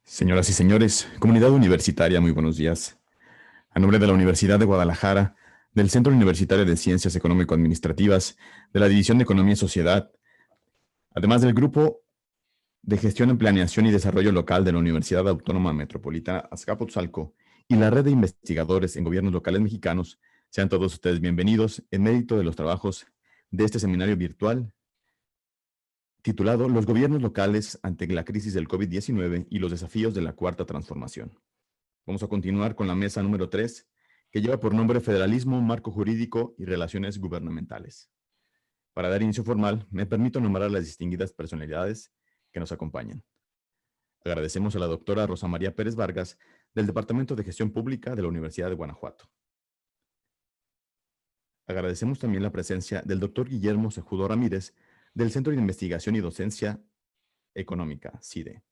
Señoras y señores, comunidad universitaria, muy buenos días. A nombre de la Universidad de Guadalajara, del Centro Universitario de Ciencias Económico-Administrativas, de la División de Economía y Sociedad, además del Grupo de Gestión en Planeación y Desarrollo Local de la Universidad Autónoma Metropolitana Azcapotzalco y la Red de Investigadores en Gobiernos Locales Mexicanos, sean todos ustedes bienvenidos en mérito de los trabajos de este seminario virtual titulado Los gobiernos locales ante la crisis del COVID-19 y los desafíos de la cuarta transformación. Vamos a continuar con la mesa número 3, que lleva por nombre Federalismo, Marco Jurídico y Relaciones Gubernamentales. Para dar inicio formal, me permito nombrar a las distinguidas personalidades que nos acompañan. Agradecemos a la doctora Rosa María Pérez Vargas, del Departamento de Gestión Pública de la Universidad de Guanajuato. Agradecemos también la presencia del doctor Guillermo Sejudo Ramírez, del Centro de Investigación y Docencia Económica, CIDE.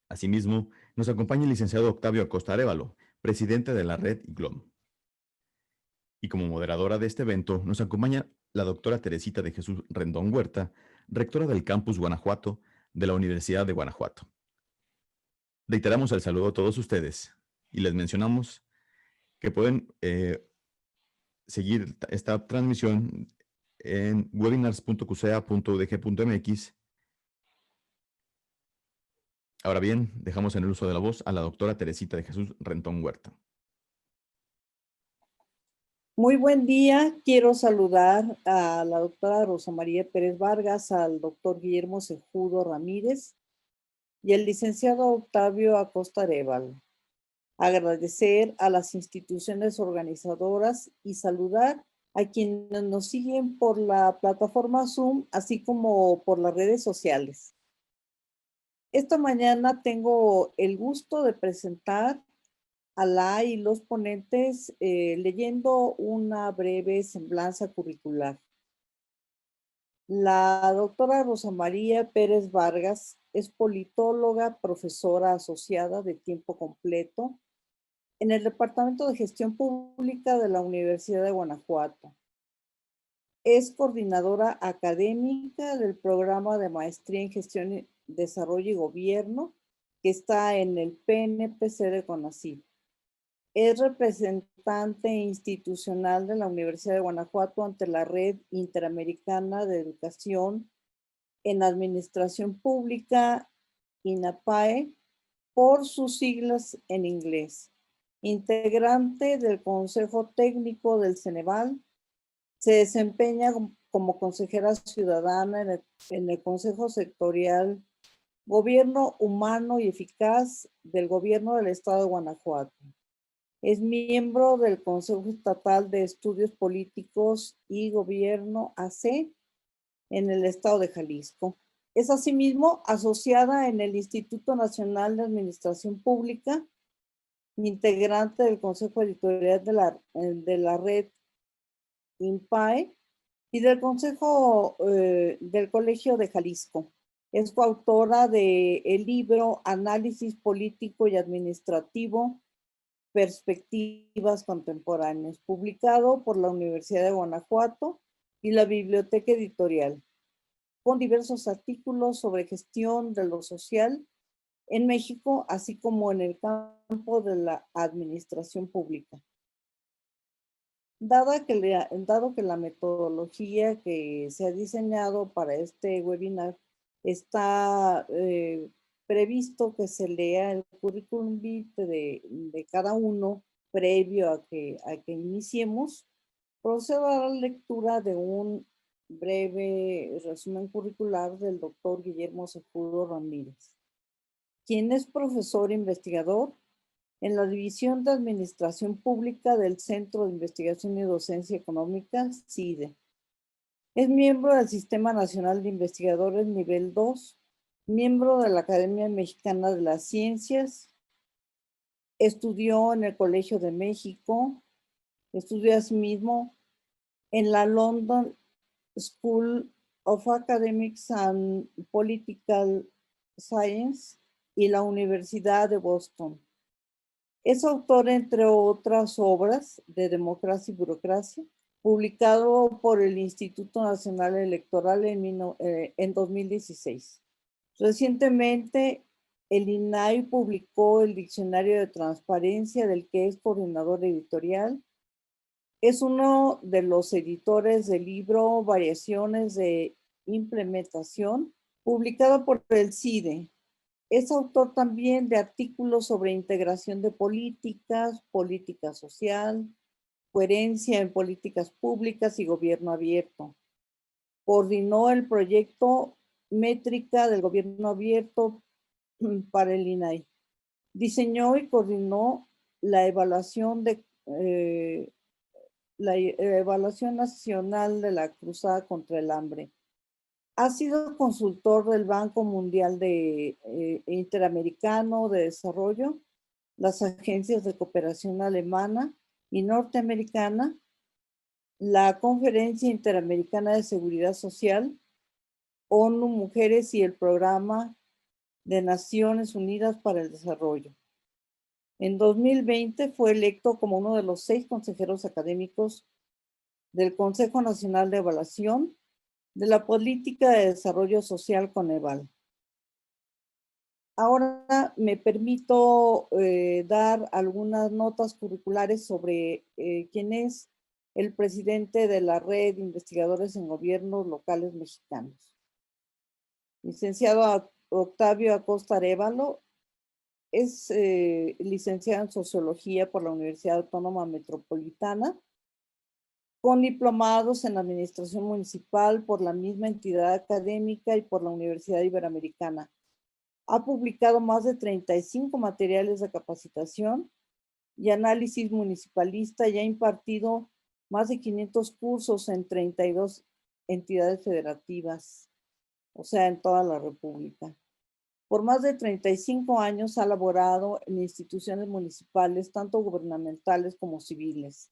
Asimismo, nos acompaña el licenciado Octavio Acosta Arévalo, presidente de la red IGLOM. Y como moderadora de este evento, nos acompaña la doctora Teresita de Jesús Rendón Huerta, rectora del Campus Guanajuato de la Universidad de Guanajuato. Reiteramos el saludo a todos ustedes y les mencionamos que pueden seguir esta transmisión en webinars.qcea.udg.mx. Ahora bien, dejamos en el uso de la voz a la doctora Teresita de Jesús Rendón Huerta. Muy buen día. Quiero saludar a la doctora Rosa María Pérez Vargas, al doctor Guillermo Sejudo Ramírez y al licenciado Octavio Acosta Arévalo. Agradecer a las instituciones organizadoras y saludar a quienes nos siguen por la plataforma Zoom, así como por las redes sociales. Esta mañana tengo el gusto de presentar a la y los ponentes leyendo una breve semblanza curricular. La doctora Rosa María Pérez Vargas es politóloga, profesora asociada de tiempo completo en el Departamento de Gestión Pública de la Universidad de Guanajuato. Es coordinadora académica del programa de maestría en Gestión, Desarrollo y Gobierno que está en el PNPC de CONACYT. Es representante institucional de la Universidad de Guanajuato ante la Red Interamericana de Educación en Administración Pública, INAPAE, por sus siglas en inglés. Integrante del Consejo Técnico del Ceneval, se desempeña como consejera ciudadana en el Consejo Sectorial Gobierno Humano y Eficaz del Gobierno del Estado de Guanajuato. Es miembro del Consejo Estatal de Estudios Políticos y Gobierno AC en el estado de Jalisco. Es asimismo asociada en el Instituto Nacional de Administración Pública, integrante del Consejo Editorial de la red INPAE y del Consejo del Colegio de Jalisco. Es coautora del libro Análisis Político y Administrativo, Perspectivas Contemporáneas, publicado por la Universidad de Guanajuato y la Biblioteca Editorial, con diversos artículos sobre gestión de lo social en México, así como en el campo de la administración pública. Dado que la metodología que se ha diseñado para este webinar está previsto que se lea el currículum vitae de cada uno previo a que iniciemos, procedo a la lectura de un breve resumen curricular del doctor Guillermo Sejudo Ramírez, quien es profesor e investigador en la División de Administración Pública del Centro de Investigación y Docencia Económica, CIDE. Es miembro del Sistema Nacional de Investigadores Nivel 2, miembro de la Academia Mexicana de las Ciencias, estudió en el Colegio de México, estudió asimismo en la London School of Academics and Political Science y la Universidad de Boston. Es autor, entre otras obras, de Democracia y Burocracia, publicado por el Instituto Nacional Electoral en 2016. Recientemente el INAI publicó el Diccionario de Transparencia, del que es coordinador editorial. Es uno de los editores del libro Variaciones de Implementación, publicado por el CIDE. Es autor también de artículos sobre integración de políticas, política social, coherencia en políticas públicas y gobierno abierto. Coordinó el proyecto Métrica del Gobierno Abierto para el INAI. Diseñó y coordinó la evaluación evaluación nacional de la Cruzada contra el Hambre. Ha sido consultor del Banco Mundial Interamericano de Desarrollo, las agencias de cooperación alemana y norteamericana, la Conferencia Interamericana de Seguridad Social, ONU Mujeres y el Programa de Naciones Unidas para el Desarrollo. En 2020 fue electo como uno de los 6 consejeros académicos del Consejo Nacional de Evaluación de la Política de Desarrollo Social Coneval. Ahora me permito dar algunas notas curriculares sobre quién es el presidente de la Red de Investigadores en Gobiernos Locales Mexicanos. Licenciado Octavio Acosta Arévalo es licenciado en Sociología por la Universidad Autónoma Metropolitana, con diplomados en Administración Municipal por la misma entidad académica y por la Universidad Iberoamericana. Ha publicado más de 35 materiales de capacitación y análisis municipalista y ha impartido más de 500 cursos en 32 entidades federativas, o sea, en toda la República. Por más de 35 años ha laborado en instituciones municipales, tanto gubernamentales como civiles,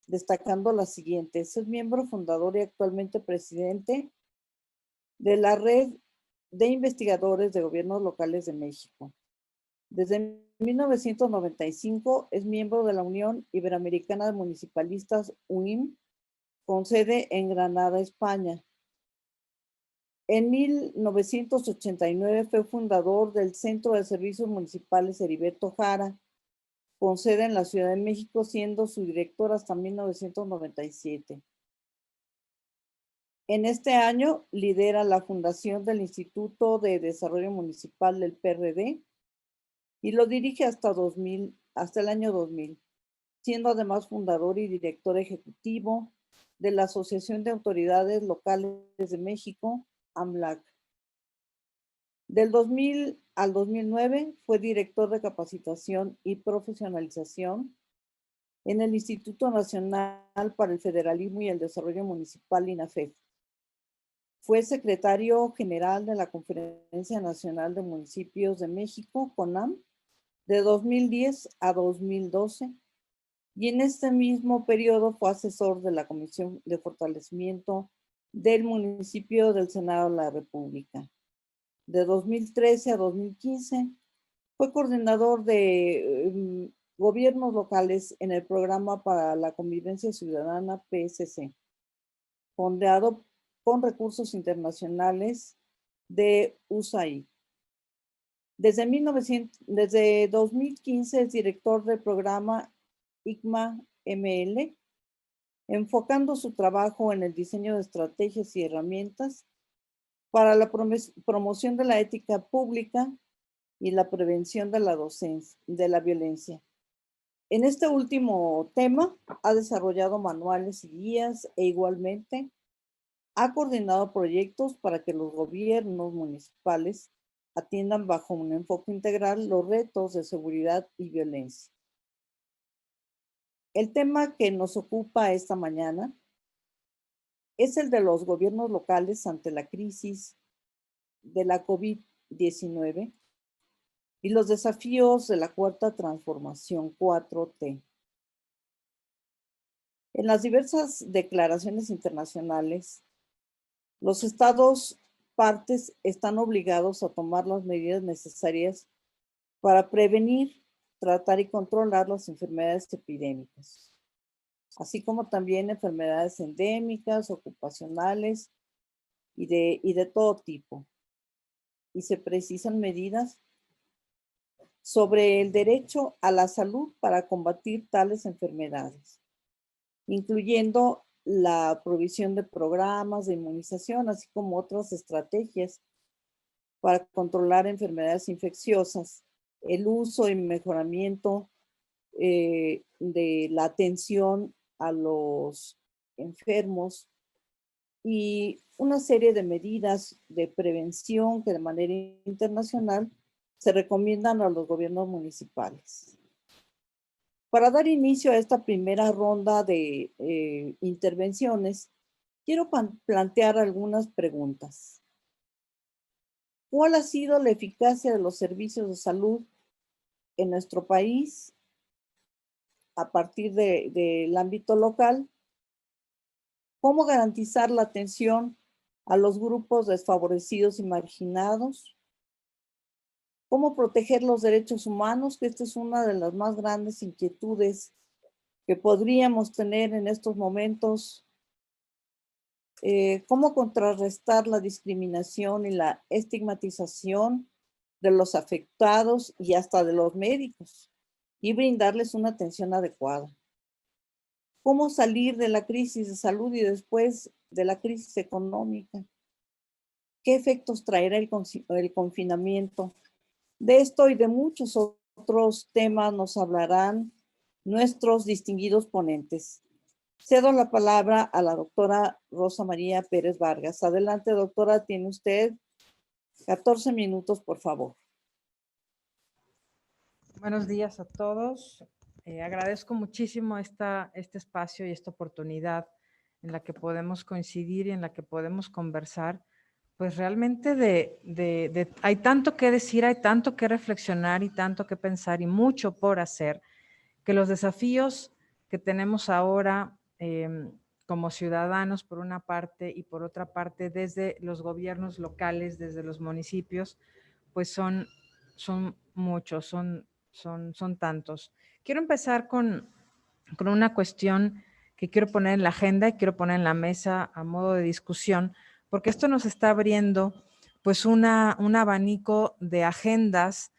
destacando las siguientes. Es miembro fundador y actualmente presidente de la Red de Investigadores de Gobiernos Locales de México. Desde 1995 es miembro de la Unión Iberoamericana de Municipalistas, UIM, con sede en Granada, España. En 1989 fue fundador del Centro de Servicios Municipales Heriberto Jara, con sede en la Ciudad de México, siendo su director hasta 1997. En este año lidera la fundación del Instituto de Desarrollo Municipal del PRD y lo dirige hasta el año 2000, siendo además fundador y director ejecutivo de la Asociación de Autoridades Locales de México, AMLAC. Del 2000 al 2009 fue director de capacitación y profesionalización en el Instituto Nacional para el Federalismo y el Desarrollo Municipal, INAFED. Fue secretario general de la Conferencia Nacional de Municipios de México, CONAM, de 2010 a 2012, y en este mismo periodo fue asesor de la Comisión de Fortalecimiento del Municipio del Senado de la República. De 2013 a 2015 fue coordinador de gobiernos locales en el Programa para la Convivencia Ciudadana, PSC, fondeado con recursos internacionales de USAID. Desde 2015 es director del programa ICMA-ML, enfocando su trabajo en el diseño de estrategias y herramientas para la promoción de la ética pública y la prevención de la violencia. En este último tema ha desarrollado manuales y guías e igualmente ha coordinado proyectos para que los gobiernos municipales atiendan bajo un enfoque integral los retos de seguridad y violencia. El tema que nos ocupa esta mañana es el de los gobiernos locales ante la crisis de la COVID-19 y los desafíos de la cuarta transformación 4T. En las diversas declaraciones internacionales, los estados partes están obligados a tomar las medidas necesarias para prevenir, tratar y controlar las enfermedades epidémicas, así como también enfermedades endémicas, ocupacionales y de todo tipo. Y se precisan medidas sobre el derecho a la salud para combatir tales enfermedades, incluyendo la provisión de programas de inmunización, así como otras estrategias para controlar enfermedades infecciosas, el uso y mejoramiento de la atención a los enfermos y una serie de medidas de prevención que de manera internacional se recomiendan a los gobiernos municipales. Para dar inicio a esta primera ronda de intervenciones, quiero plantear algunas preguntas. ¿Cuál ha sido la eficacia de los servicios de salud en nuestro país a partir del ámbito local? ¿Cómo garantizar la atención a los grupos desfavorecidos y marginados? ¿Cómo proteger los derechos humanos? Que esta es una de las más grandes inquietudes que podríamos tener en estos momentos. ¿Cómo contrarrestar la discriminación y la estigmatización de los afectados y hasta de los médicos y brindarles una atención adecuada? ¿Cómo salir de la crisis de salud y después de la crisis económica? ¿Qué efectos traerá el confinamiento? De esto y de muchos otros temas nos hablarán nuestros distinguidos ponentes. Cedo la palabra a la doctora Rosa María Pérez Vargas. Adelante, doctora, tiene usted 14 minutos, por favor. Buenos días a todos. Agradezco muchísimo este espacio y esta oportunidad en la que podemos coincidir y en la que podemos conversar. Pues realmente hay tanto que decir, hay tanto que reflexionar y tanto que pensar y mucho por hacer, que los desafíos que tenemos ahora como ciudadanos por una parte y por otra parte desde los gobiernos locales, desde los municipios, pues son muchos, son tantos. Quiero empezar con una cuestión que quiero poner en la agenda y quiero poner en la mesa a modo de discusión, porque esto nos está abriendo pues un abanico de agendas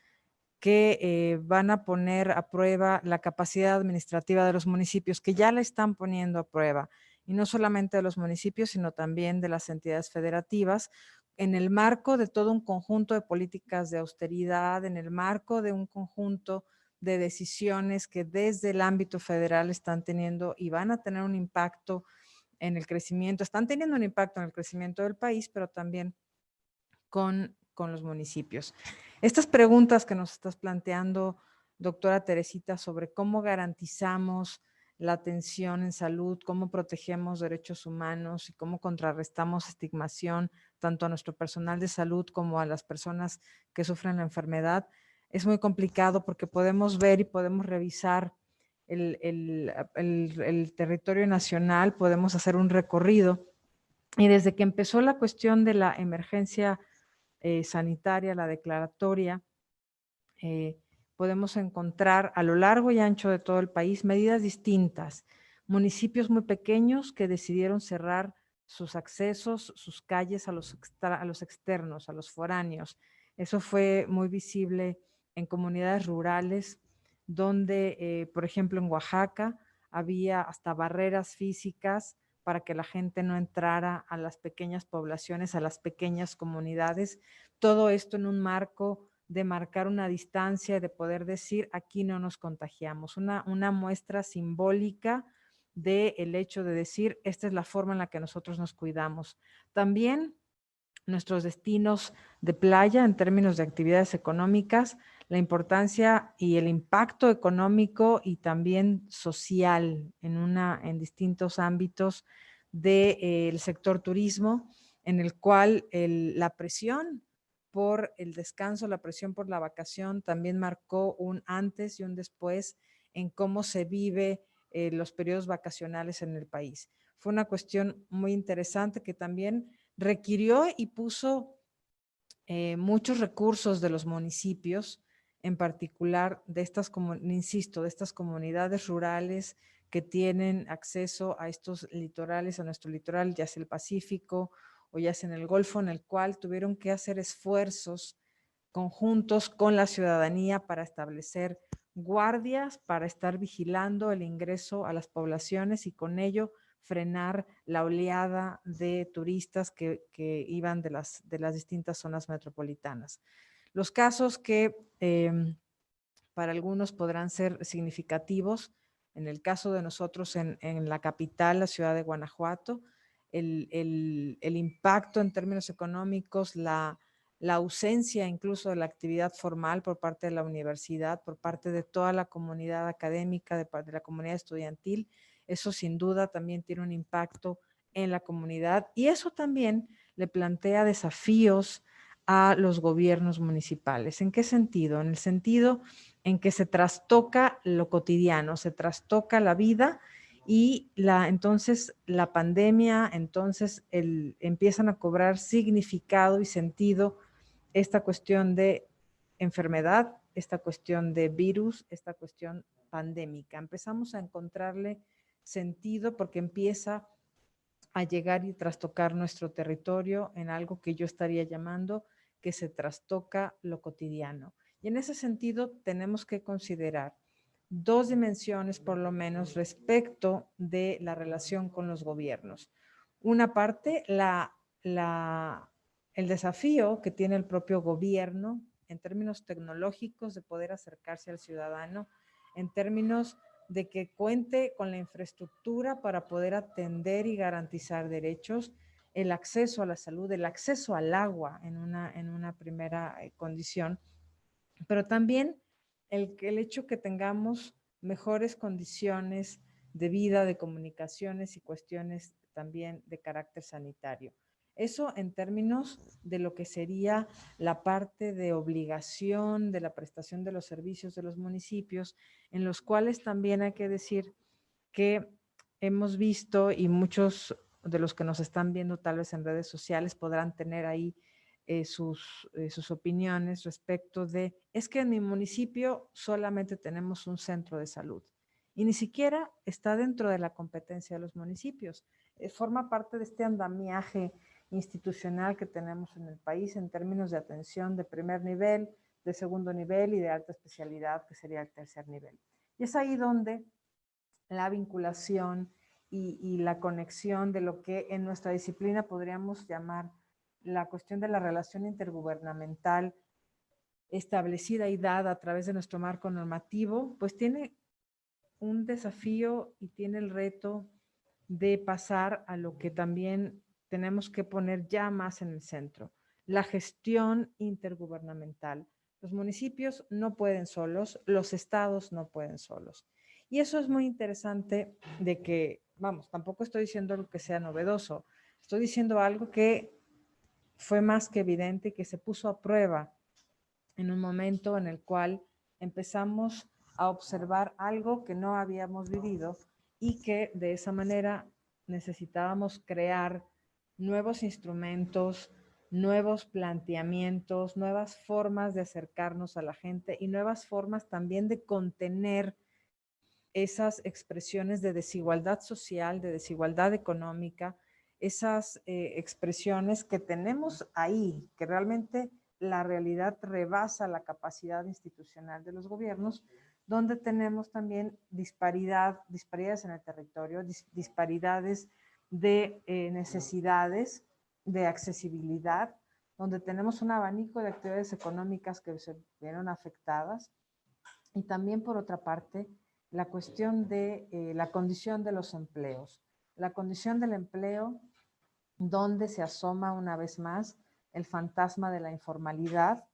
que van a poner a prueba la capacidad administrativa de los municipios, que ya la están poniendo a prueba, y no solamente de los municipios, sino también de las entidades federativas, en el marco de todo un conjunto de políticas de austeridad, en el marco de un conjunto de decisiones que desde el ámbito federal están teniendo y van a tener un impacto en el crecimiento, están teniendo un impacto en el crecimiento del país, pero también con los municipios. Estas preguntas que nos estás planteando, doctora Teresita, sobre cómo garantizamos la atención en salud, cómo protegemos derechos humanos y cómo contrarrestamos estigmación tanto a nuestro personal de salud como a las personas que sufren la enfermedad, es muy complicado porque podemos ver y podemos revisar el territorio nacional, podemos hacer un recorrido y desde que empezó la cuestión de la emergencia sanitaria, la declaratoria, podemos encontrar a lo largo y ancho de todo el país medidas distintas. Municipios muy pequeños que decidieron cerrar sus accesos, sus calles a los externos, a los foráneos. Eso fue muy visible en comunidades rurales donde, por ejemplo, en Oaxaca había hasta barreras físicas para que la gente no entrara a las pequeñas poblaciones, a las pequeñas comunidades. Todo esto en un marco de marcar una distancia y de poder decir aquí no nos contagiamos. Una muestra simbólica del hecho de decir esta es la forma en la que nosotros nos cuidamos. También nuestros destinos de playa en términos de actividades económicas, la importancia y el impacto económico y también social en distintos ámbitos del sector turismo, en el cual la presión por el descanso, la presión por la vacación también marcó un antes y un después en cómo se vive los periodos vacacionales en el país. Fue una cuestión muy interesante que también requirió y puso muchos recursos de los municipios, en particular de estas, insisto, de estas comunidades rurales que tienen acceso a estos litorales, a nuestro litoral, ya sea el Pacífico o ya sea en el Golfo, en el cual tuvieron que hacer esfuerzos conjuntos con la ciudadanía para establecer guardias, para estar vigilando el ingreso a las poblaciones y con ello frenar la oleada de turistas que iban de las distintas zonas metropolitanas. Los casos que para algunos podrán ser significativos, en el caso de nosotros en la capital, la ciudad de Guanajuato, el impacto en términos económicos, la ausencia incluso de la actividad formal por parte de la universidad, por parte de toda la comunidad académica, de la comunidad estudiantil, eso sin duda también tiene un impacto en la comunidad y eso también le plantea desafíos a los gobiernos municipales. ¿En qué sentido? En el sentido en que se trastoca lo cotidiano, se trastoca la vida y entonces la pandemia, entonces empiezan a cobrar significado y sentido esta cuestión de enfermedad, esta cuestión de virus, esta cuestión pandémica. Empezamos a encontrarle sentido porque empieza a llegar y trastocar nuestro territorio en algo que yo estaría llamando que se trastoca lo cotidiano. Y en ese sentido tenemos que considerar dos dimensiones por lo menos respecto de la relación con los gobiernos. Una parte, el desafío que tiene el propio gobierno en términos tecnológicos de poder acercarse al ciudadano, en términos de que cuente con la infraestructura para poder atender y garantizar derechos, el acceso a la salud, el acceso al agua en una primera condición, pero también el hecho que tengamos mejores condiciones de vida, de comunicaciones y cuestiones también de carácter sanitario. Eso en términos de lo que sería la parte de obligación de la prestación de los servicios de los municipios, en los cuales también hay que decir que hemos visto y muchos de los que nos están viendo tal vez en redes sociales podrán tener ahí sus opiniones respecto de, es que en mi municipio solamente tenemos un centro de salud y ni siquiera está dentro de la competencia de los municipios. Forma parte de este andamiaje institucional que tenemos en el país en términos de atención de primer nivel, de segundo nivel y de alta especialidad, que sería el tercer nivel. Y es ahí donde la vinculación y la conexión de lo que en nuestra disciplina podríamos llamar la cuestión de la relación intergubernamental establecida y dada a través de nuestro marco normativo, pues tiene un desafío y tiene el reto de pasar a lo que también tenemos que poner ya más en el centro, la gestión intergubernamental. Los municipios no pueden solos, los estados no pueden solos. Y eso es muy interesante de que, vamos, tampoco estoy diciendo algo que sea novedoso, estoy diciendo algo que fue más que evidente y que se puso a prueba en un momento en el cual empezamos a observar algo que no habíamos vivido y que de esa manera necesitábamos crear nuevos instrumentos, nuevos planteamientos, nuevas formas de acercarnos a la gente y nuevas formas también de contener esas expresiones de desigualdad social, de desigualdad económica, esas expresiones que tenemos ahí, que realmente la realidad rebasa la capacidad institucional de los gobiernos, donde tenemos también disparidades en el territorio, disparidades de necesidades, de accesibilidad, donde tenemos un abanico de actividades económicas que se vieron afectadas y también por otra parte la cuestión de la condición de los empleos. La condición del empleo donde se asoma una vez más el fantasma de la informalidad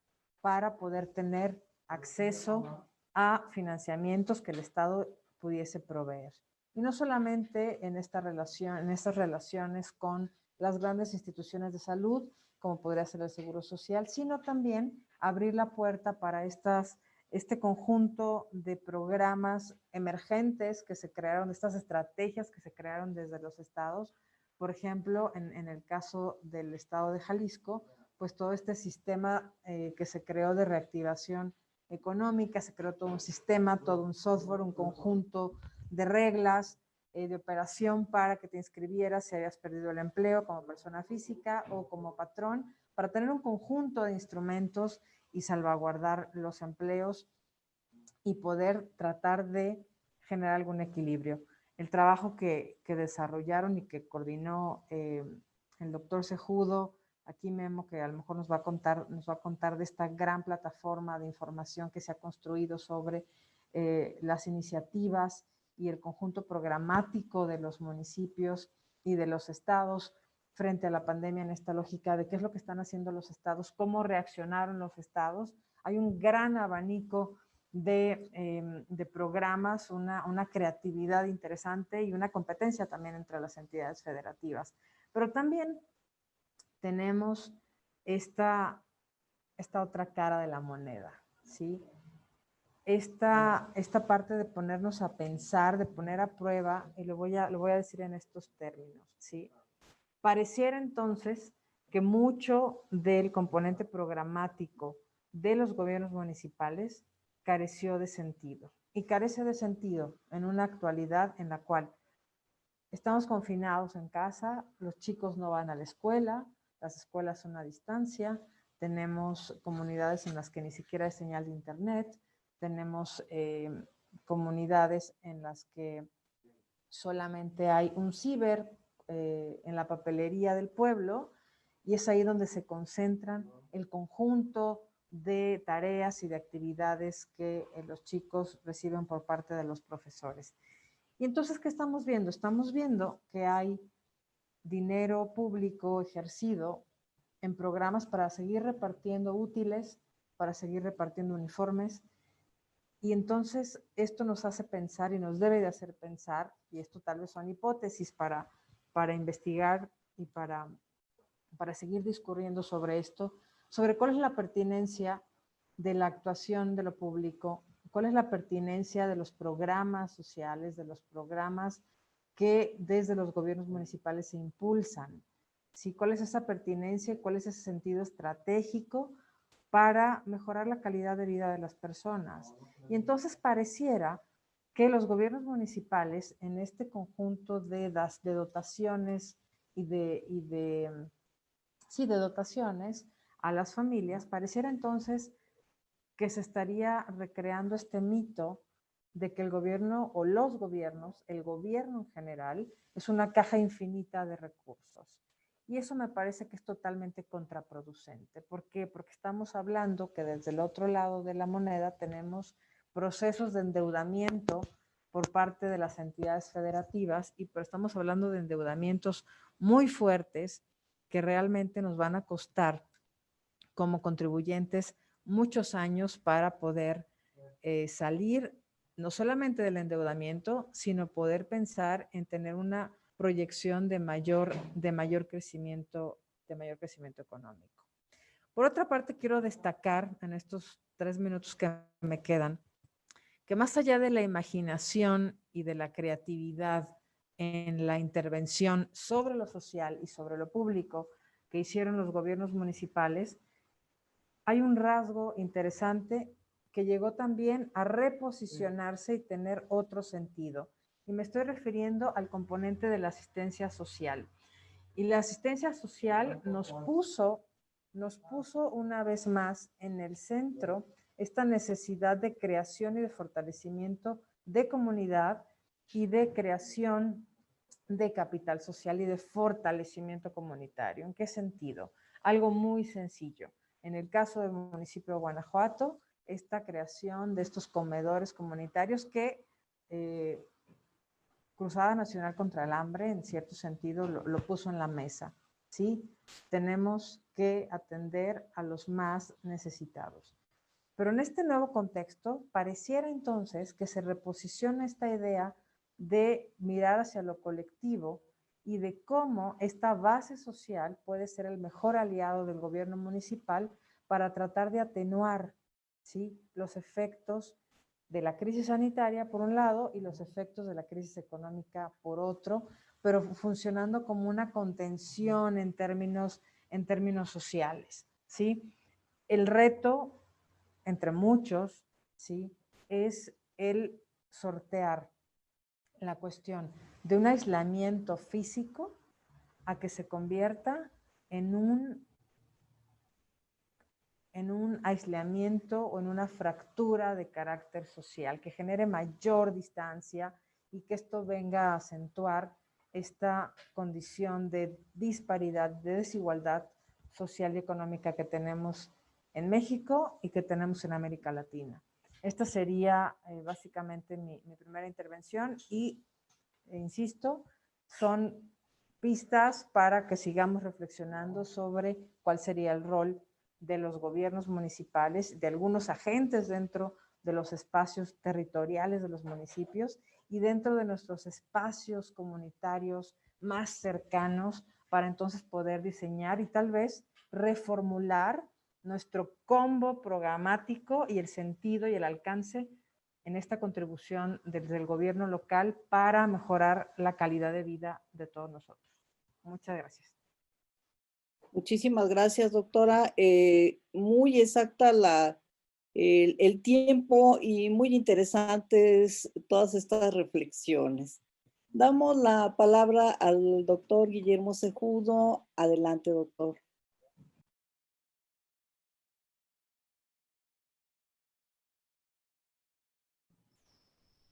para poder tener acceso a financiamientos que el Estado pudiese proveer. Y no solamente en estas relaciones con las grandes instituciones de salud, como podría ser el Seguro Social, sino también abrir la puerta para este conjunto de programas emergentes que se crearon, estas estrategias que se crearon desde los estados. Por ejemplo, en el caso del estado de Jalisco, pues todo este sistema que se creó de reactivación económica, se creó todo un sistema, todo un software, un conjunto de reglas de operación para que te inscribieras si habías perdido el empleo como persona física o como patrón, para tener un conjunto de instrumentos y salvaguardar los empleos y poder tratar de generar algún equilibrio. El trabajo que desarrollaron y que coordinó el doctor Cejudo, aquí Memo, que a lo mejor nos va a contar de esta gran plataforma de información que se ha construido sobre las iniciativas y el conjunto programático de los municipios y de los estados frente a la pandemia, en esta lógica de qué es lo que están haciendo los estados, cómo reaccionaron los estados. Hay un gran abanico de programas, una creatividad interesante y una competencia también entre las entidades federativas. Pero también tenemos esta otra cara de la moneda, ¿sí? Esta parte de ponernos a pensar, de poner a prueba, y lo voy a decir en estos términos, ¿sí? Pareciera entonces que mucho del componente programático de los gobiernos municipales careció de sentido. Y carece de sentido en una actualidad en la cual estamos confinados en casa, los chicos no van a la escuela, las escuelas son a distancia, tenemos comunidades en las que ni siquiera hay señal de internet, tenemos comunidades en las que solamente hay un ciber en la papelería del pueblo, y es ahí donde se concentran el conjunto de tareas y de actividades que los chicos reciben por parte de los profesores. Y entonces, ¿qué estamos viendo? Estamos viendo que hay dinero público ejercido en programas para seguir repartiendo útiles, para seguir repartiendo uniformes. Y entonces esto nos hace pensar y nos debe de hacer pensar, y esto tal vez son hipótesis para investigar y para seguir discurriendo sobre esto, sobre cuál es la pertinencia de la actuación de lo público, cuál es la pertinencia de los programas sociales, de los programas que desde los gobiernos municipales se impulsan. ¿Sí? ¿Cuál es esa pertinencia y cuál es ese sentido estratégico para mejorar la calidad de vida de las personas? Y entonces pareciera que los gobiernos municipales en este conjunto de dotaciones y de dotaciones a las familias, pareciera entonces que se estaría recreando este mito de que el gobierno o los gobiernos, el gobierno en general, es una caja infinita de recursos. Y eso me parece que es totalmente contraproducente. ¿Por qué? Porque estamos hablando que desde el otro lado de la moneda tenemos procesos de endeudamiento por parte de las entidades federativas, pero estamos hablando de endeudamientos muy fuertes que realmente nos van a costar como contribuyentes muchos años para poder salir no solamente del endeudamiento, sino poder pensar en tener una proyección de mayor crecimiento económico. Por otra parte, quiero destacar en estos 3 minutos que me quedan, que más allá de la imaginación y de la creatividad en la intervención sobre lo social y sobre lo público que hicieron los gobiernos municipales, hay un rasgo interesante que llegó también a reposicionarse y tener otro sentido. Y me estoy refiriendo al componente de la asistencia social. Y la asistencia social nos puso una vez más en el centro esta necesidad de creación y de fortalecimiento de comunidad y de creación de capital social y de fortalecimiento comunitario. ¿En qué sentido? Algo muy sencillo. En el caso del municipio de Guanajuato, esta creación de estos comedores comunitarios que Cruzada Nacional contra el Hambre, en cierto sentido, lo puso en la mesa. ¿Sí? Tenemos que atender a los más necesitados. Pero en este nuevo contexto, pareciera entonces que se reposiciona esta idea de mirar hacia lo colectivo y de cómo esta base social puede ser el mejor aliado del gobierno municipal para tratar de atenuar, ¿sí?, los efectos de la crisis sanitaria por un lado y los efectos de la crisis económica por otro, pero funcionando como una contención en términos sociales, ¿sí? El reto, entre muchos, ¿sí?, es el sortear la cuestión de un aislamiento físico a que se convierta en un aislamiento o en una fractura de carácter social, que genere mayor distancia y que esto venga a acentuar esta condición de disparidad, de desigualdad social y económica que tenemos en México y que tenemos en América Latina. Esta sería básicamente mi primera intervención y, insisto, son pistas para que sigamos reflexionando sobre cuál sería el rol de los gobiernos municipales, de algunos agentes dentro de los espacios territoriales de los municipios y dentro de nuestros espacios comunitarios más cercanos para entonces poder diseñar y tal vez reformular nuestro combo programático y el sentido y el alcance en esta contribución desde el gobierno local para mejorar la calidad de vida de todos nosotros. Muchas gracias. Muchísimas gracias, doctora. Muy exacta el tiempo y muy interesantes todas estas reflexiones. Damos la palabra al doctor Guillermo Cejudo. Adelante, doctor.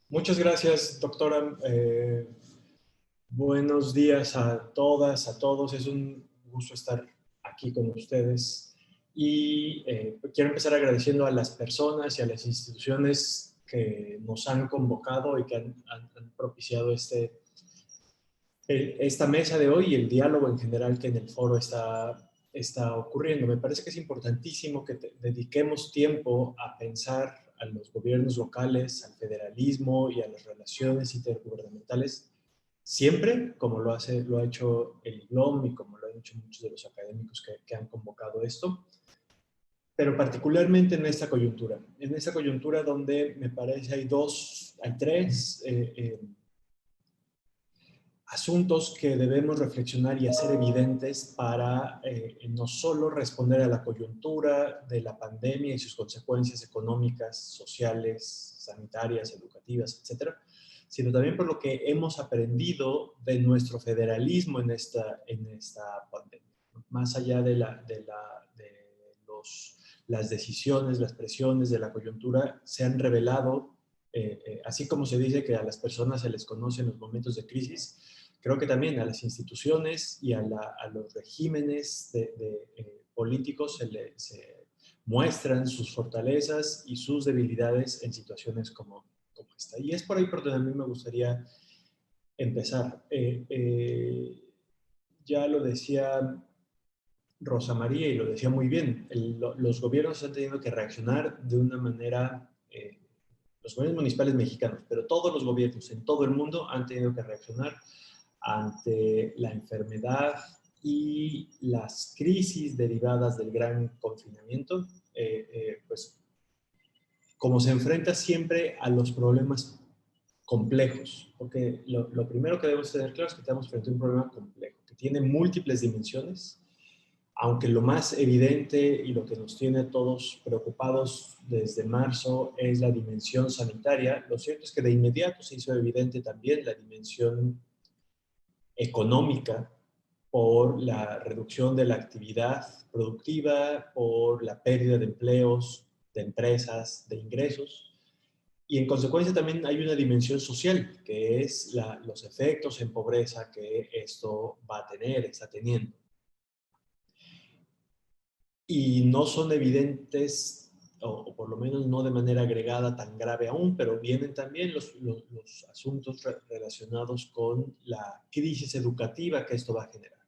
Muchas gracias, doctora. Buenos días a todas, a todos. Es un gusto estar aquí con ustedes. Y quiero empezar agradeciendo a las personas y a las instituciones que nos han convocado y que han propiciado esta mesa de hoy y el diálogo en general que en el foro está ocurriendo. Me parece que es importantísimo que dediquemos tiempo a pensar a los gobiernos locales, al federalismo y a las relaciones intergubernamentales, siempre como lo ha hecho el IGLOM y como lo han hecho muchos de los académicos que han convocado esto, pero particularmente en esta coyuntura donde me parece hay tres asuntos que debemos reflexionar y hacer evidentes para no solo responder a la coyuntura de la pandemia y sus consecuencias económicas, sociales, sanitarias, educativas, etcétera, sino también por lo que hemos aprendido de nuestro federalismo en esta pandemia. Más allá de las decisiones, las presiones de la coyuntura, se han revelado, así como se dice que a las personas se les conoce en los momentos de crisis, creo que también a las instituciones y a los regímenes políticos se muestran sus fortalezas y sus debilidades en situaciones como esta. Y es por ahí por donde a mí me gustaría empezar. Ya lo decía Rosa María y lo decía muy bien, los gobiernos han tenido que reaccionar de una manera, los gobiernos municipales mexicanos, pero todos los gobiernos en todo el mundo han tenido que reaccionar ante la enfermedad y las crisis derivadas del gran confinamiento, pues como se enfrenta siempre a los problemas complejos, porque lo primero que debemos tener claro es que estamos frente a un problema complejo, que tiene múltiples dimensiones, aunque lo más evidente y lo que nos tiene a todos preocupados desde marzo es la dimensión sanitaria. Lo cierto es que de inmediato se hizo evidente también la dimensión económica por la reducción de la actividad productiva, por la pérdida de empleos, de empresas, de ingresos. Y en consecuencia también hay una dimensión social, que es los efectos en pobreza que esto va a tener, está teniendo. Y no son evidentes, o por lo menos no de manera agregada tan grave aún, pero vienen también los asuntos relacionados con la crisis educativa que esto va a generar.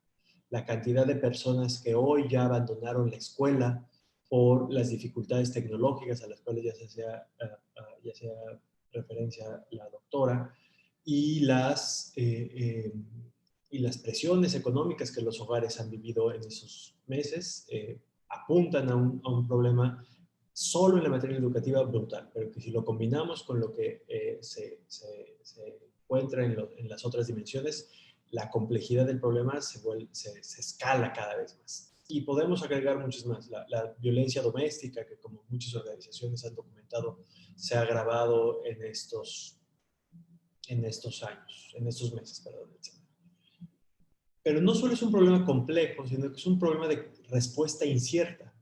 La cantidad de personas que hoy ya abandonaron la escuela por las dificultades tecnológicas a las cuales ya sea referencia la doctora, y las presiones económicas que los hogares han vivido en esos meses, apuntan a un problema solo en la materia educativa brutal, pero que si lo combinamos con lo que se encuentra en las otras dimensiones, la complejidad del problema se escala cada vez más. Y podemos agregar muchas más. La violencia doméstica, que como muchas organizaciones han documentado, se ha agravado en estos en estos años, en estos meses, perdón. Pero no solo es un problema complejo, sino que es un problema de respuesta incierta.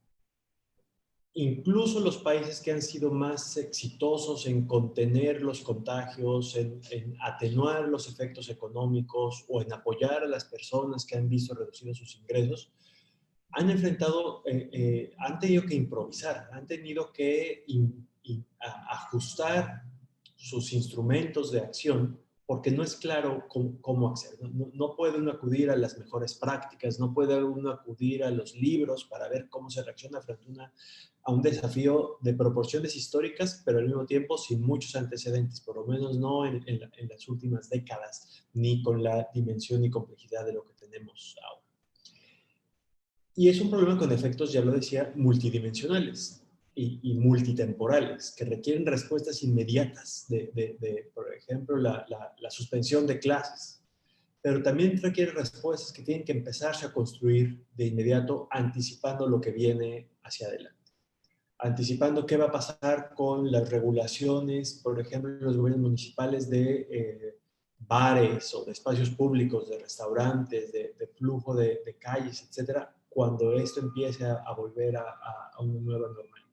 Incluso los países que han sido más exitosos en contener los contagios, en atenuar los efectos económicos o en apoyar a las personas que han visto reducidos sus ingresos, han tenido que improvisar, han tenido que ajustar sus instrumentos de acción porque no es claro cómo hacer. No puede uno acudir a las mejores prácticas, no puede uno acudir a los libros para ver cómo se reacciona frente a un desafío de proporciones históricas, pero al mismo tiempo sin muchos antecedentes, por lo menos no en las últimas décadas, ni con la dimensión y complejidad de lo que tenemos ahora. Y es un problema con efectos, ya lo decía, multidimensionales y multitemporales, que requieren respuestas inmediatas por ejemplo, la suspensión de clases. Pero también requiere respuestas que tienen que empezarse a construir de inmediato, anticipando lo que viene hacia adelante. Anticipando qué va a pasar con las regulaciones, por ejemplo, en los gobiernos municipales de bares o de espacios públicos, de restaurantes, de flujo de calles, etcétera, cuando esto empiece a volver a una nueva normalidad.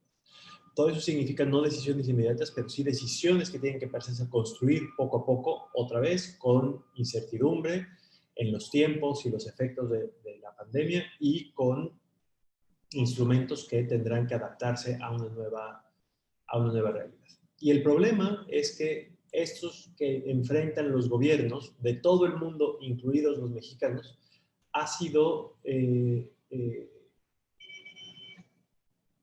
Todo eso significa no decisiones inmediatas, pero sí decisiones que tienen que empezarse a construir poco a poco, otra vez, con incertidumbre en los tiempos y los efectos de la pandemia y con instrumentos que tendrán que adaptarse a una nueva realidad. Y el problema es que estos que enfrentan los gobiernos de todo el mundo, incluidos los mexicanos, ha sido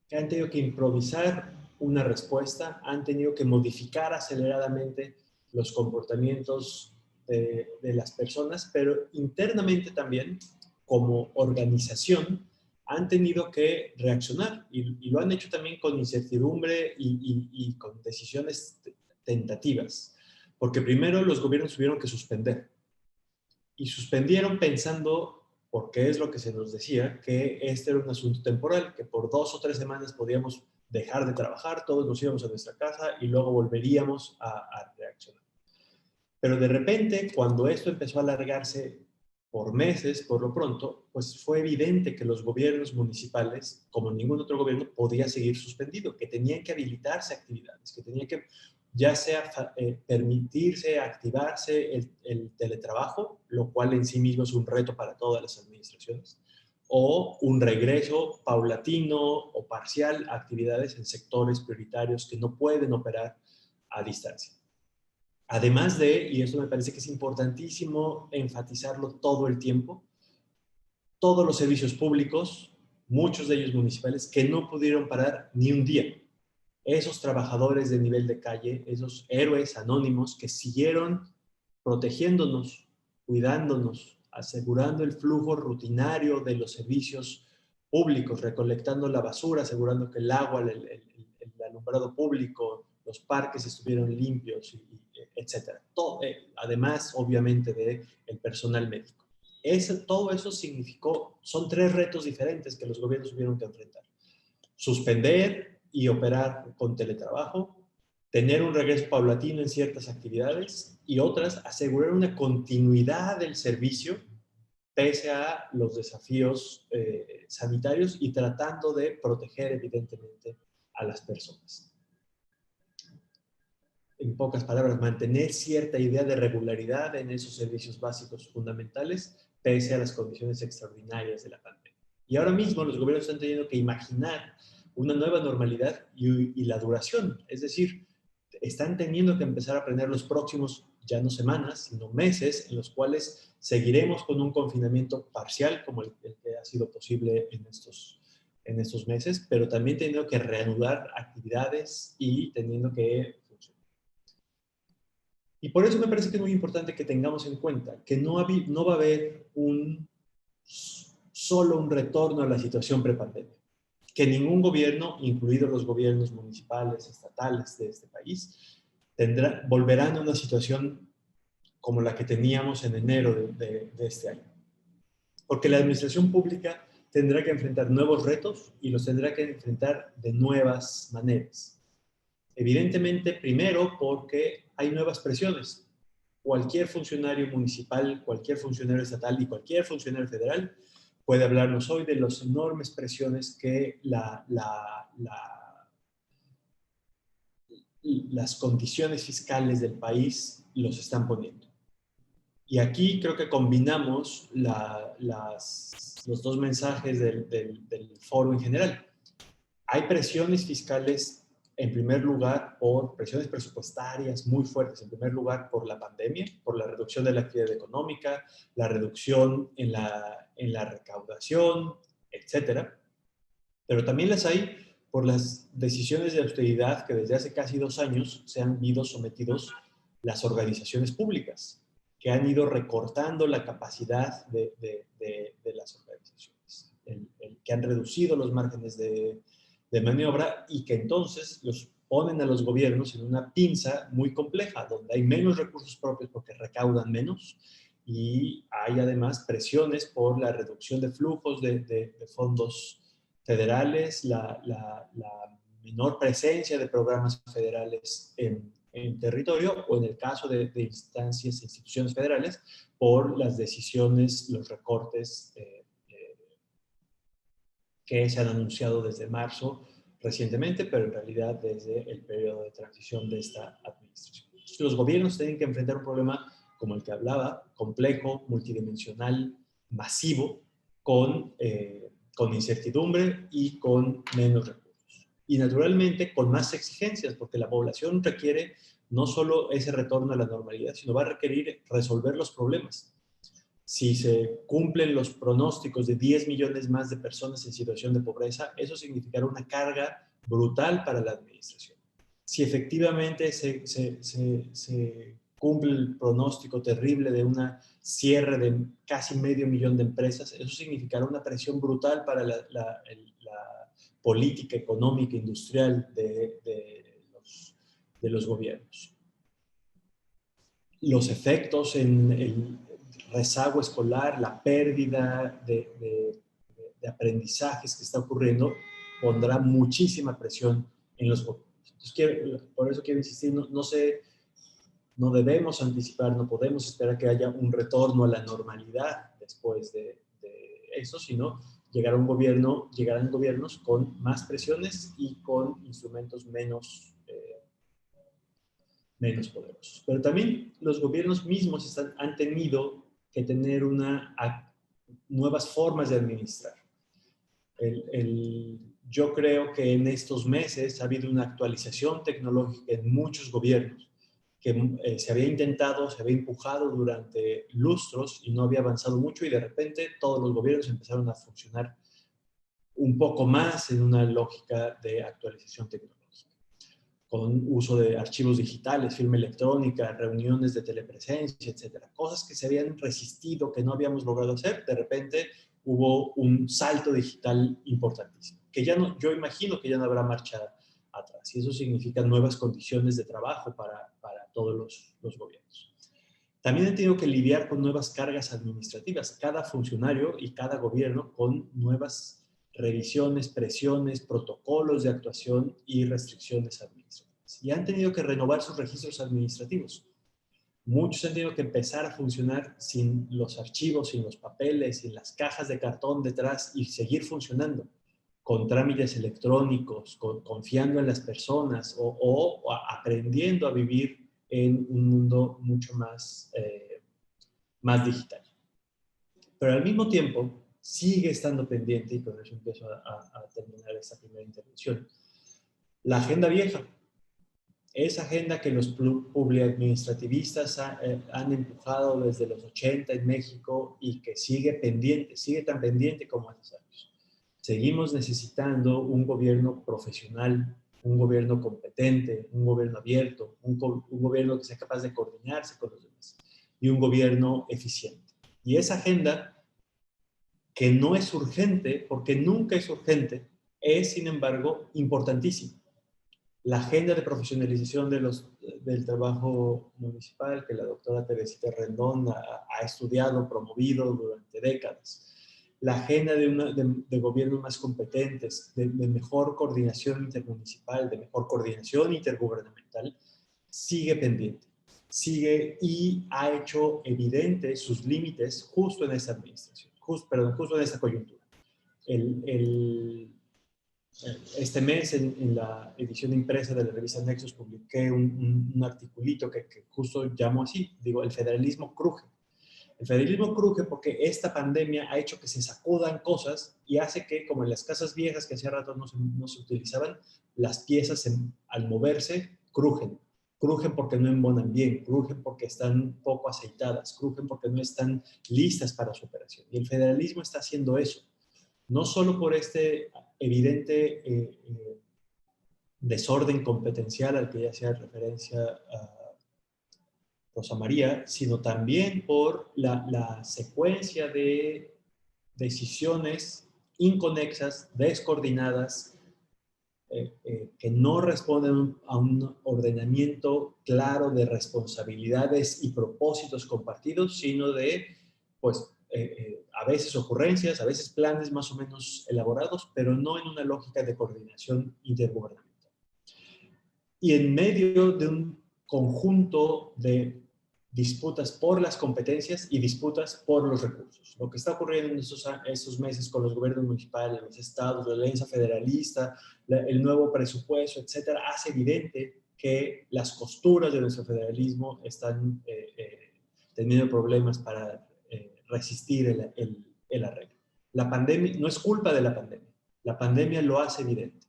que han tenido que improvisar una respuesta, han tenido que modificar aceleradamente los comportamientos de las personas, pero internamente también, como organización, han tenido que reaccionar y lo han hecho también con incertidumbre y con decisiones tentativas. Porque primero los gobiernos tuvieron que suspender. Y suspendieron pensando, porque es lo que se nos decía, que este era un asunto temporal, que por 2 o 3 semanas podíamos dejar de trabajar, todos nos íbamos a nuestra casa y luego volveríamos a reaccionar. Pero de repente, cuando esto empezó a alargarse por meses, por lo pronto, pues fue evidente que los gobiernos municipales, como ningún otro gobierno, podía seguir suspendido, que tenían que habilitarse actividades, que tenían que ya sea permitirse, activarse el teletrabajo, lo cual en sí mismo es un reto para todas las administraciones, o un regreso paulatino o parcial a actividades en sectores prioritarios que no pueden operar a distancia. Además de, y eso me parece que es importantísimo enfatizarlo todo el tiempo, todos los servicios públicos, muchos de ellos municipales, que no pudieron parar ni un día. Esos trabajadores de nivel de calle, esos héroes anónimos que siguieron protegiéndonos, cuidándonos, asegurando el flujo rutinario de los servicios públicos, recolectando la basura, asegurando que el agua, el alumbrado público, los parques estuvieron limpios, etcétera. Además, obviamente, del personal médico. Todo eso significó, son 3 retos diferentes que los gobiernos tuvieron que enfrentar. Suspender y operar con teletrabajo, tener un regreso paulatino en ciertas actividades y otras, asegurar una continuidad del servicio pese a los desafíos sanitarios y tratando de proteger evidentemente a las personas. En pocas palabras, mantener cierta idea de regularidad en esos servicios básicos fundamentales pese a las condiciones extraordinarias de la pandemia. Y ahora mismo los gobiernos están teniendo que imaginar una nueva normalidad y la duración. Es decir, están teniendo que empezar a aprender los próximos, ya no semanas, sino meses, en los cuales seguiremos con un confinamiento parcial, como el que ha sido posible en estos meses, pero también teniendo que reanudar actividades y teniendo que funcionar. Y por eso me parece que es muy importante que tengamos en cuenta que no va a haber solo un retorno a la situación prepandemia. Que ningún gobierno, incluidos los gobiernos municipales, estatales de este país, volverán a una situación como la que teníamos en enero de este año. Porque la administración pública tendrá que enfrentar nuevos retos y los tendrá que enfrentar de nuevas maneras. Evidentemente, primero, porque hay nuevas presiones. cualquier funcionario municipal, cualquier funcionario estatal y cualquier funcionario federal puede hablarnos hoy de las enormes presiones que las condiciones fiscales del país los están poniendo. Y aquí creo que combinamos los dos mensajes del foro en general. Hay presiones fiscales, en primer lugar, por presiones presupuestarias muy fuertes, en primer lugar por la pandemia, por la reducción de la actividad económica, la reducción en la recaudación, etcétera. Pero también las hay por las decisiones de austeridad que desde hace casi 2 años se han ido sometidos las organizaciones públicas, que han ido recortando la capacidad de las organizaciones, que han reducido los márgenes de maniobra y que entonces los ponen a los gobiernos en una pinza muy compleja, donde hay menos recursos propios porque recaudan menos y hay además presiones por la reducción de flujos de fondos federales, la menor presencia de programas federales en territorio o en el caso de instancias e instituciones federales por las decisiones, los recortes que se han anunciado desde marzo recientemente, pero en realidad desde el periodo de transición de esta administración. Entonces, los gobiernos tienen que enfrentar un problema como el que hablaba, complejo, multidimensional, masivo, con incertidumbre y con menos recursos. Y naturalmente con más exigencias, porque la población requiere no solo ese retorno a la normalidad, sino va a requerir resolver los problemas. Si se cumplen los pronósticos de 10 millones más de personas en situación de pobreza, eso significará una carga brutal para la administración. Si efectivamente se cumple el pronóstico terrible de una cierre de casi 500,000 de empresas, eso significará una presión brutal para la política económica industrial de los gobiernos. Los efectos en el rezago escolar, la pérdida de aprendizajes que está ocurriendo, pondrá muchísima presión en los gobiernos. Entonces, por eso quiero insistir, no debemos anticipar, no podemos esperar que haya un retorno a la normalidad después de eso, sino llegarán gobiernos con más presiones y con instrumentos menos poderosos. Pero también los gobiernos mismos han tenido que tener nuevas formas de administrar. Yo creo que en estos meses ha habido una actualización tecnológica en muchos gobiernos que se había intentado, se había empujado durante lustros y no había avanzado mucho y de repente todos los gobiernos empezaron a funcionar un poco más en una lógica de actualización tecnológica, con uso de archivos digitales, firma electrónica, reuniones de telepresencia, etcétera. Cosas que se habían resistido, que no habíamos logrado hacer, de repente hubo un salto digital importantísimo, que yo imagino que ya no habrá marcha atrás, y eso significa nuevas condiciones de trabajo para todos los gobiernos. También han tenido que lidiar con nuevas cargas administrativas, cada funcionario y cada gobierno con nuevas revisiones, presiones, protocolos de actuación y restricciones administrativas. Y han tenido que renovar sus registros administrativos. Muchos han tenido que empezar a funcionar sin los archivos, sin los papeles, sin las cajas de cartón detrás y seguir funcionando con trámites electrónicos, confiando en las personas o aprendiendo a vivir en un mundo mucho más digital. Pero al mismo tiempo, sigue estando pendiente, y con eso empiezo a terminar esta primera intervención, la agenda vieja. Esa agenda que los publiadministrativistas han empujado desde los 80 en México y que sigue pendiente, sigue tan pendiente como hace años. Seguimos necesitando un gobierno profesional, un gobierno competente, un gobierno abierto, un gobierno que sea capaz de coordinarse con los demás y un gobierno eficiente. Y esa agenda, que no es urgente, porque nunca es urgente, es, sin embargo, importantísima. La agenda de profesionalización del trabajo municipal, que la doctora Teresita Rendón ha estudiado, promovido durante décadas. La agenda de gobiernos más competentes, de mejor coordinación intermunicipal, de mejor coordinación intergubernamental, sigue pendiente. sigue y ha hecho evidentes sus límites justo en esta administración, justo en esta coyuntura. Este mes, en la edición impresa de la revista Nexos, publiqué un articulito que justo llamo así, digo, el federalismo cruje. El federalismo cruje porque esta pandemia ha hecho que se sacudan cosas y hace que, como en las casas viejas que hacía rato no se utilizaban, las piezas al moverse crujen. Crujen porque no embonan bien, crujen porque están poco aceitadas, crujen porque no están listas para su operación. Y el federalismo está haciendo eso. No solo por este evidente desorden competencial al que ya hacía referencia a Rosa María, sino también por la secuencia de decisiones inconexas, descoordinadas, que no responden a un ordenamiento claro de responsabilidades y propósitos compartidos, sino de, pues, a veces ocurrencias, a veces planes más o menos elaborados, pero no en una lógica de coordinación intergubernamental. Y en medio de un conjunto de disputas por las competencias y disputas por los recursos. Lo que está ocurriendo en estos meses con los gobiernos municipales, los estados, la alianza federalista, el nuevo presupuesto, etcétera, hace evidente que las costuras de nuestro federalismo están teniendo problemas para resistir el arreglo. La pandemia no es culpa de la pandemia lo hace evidente.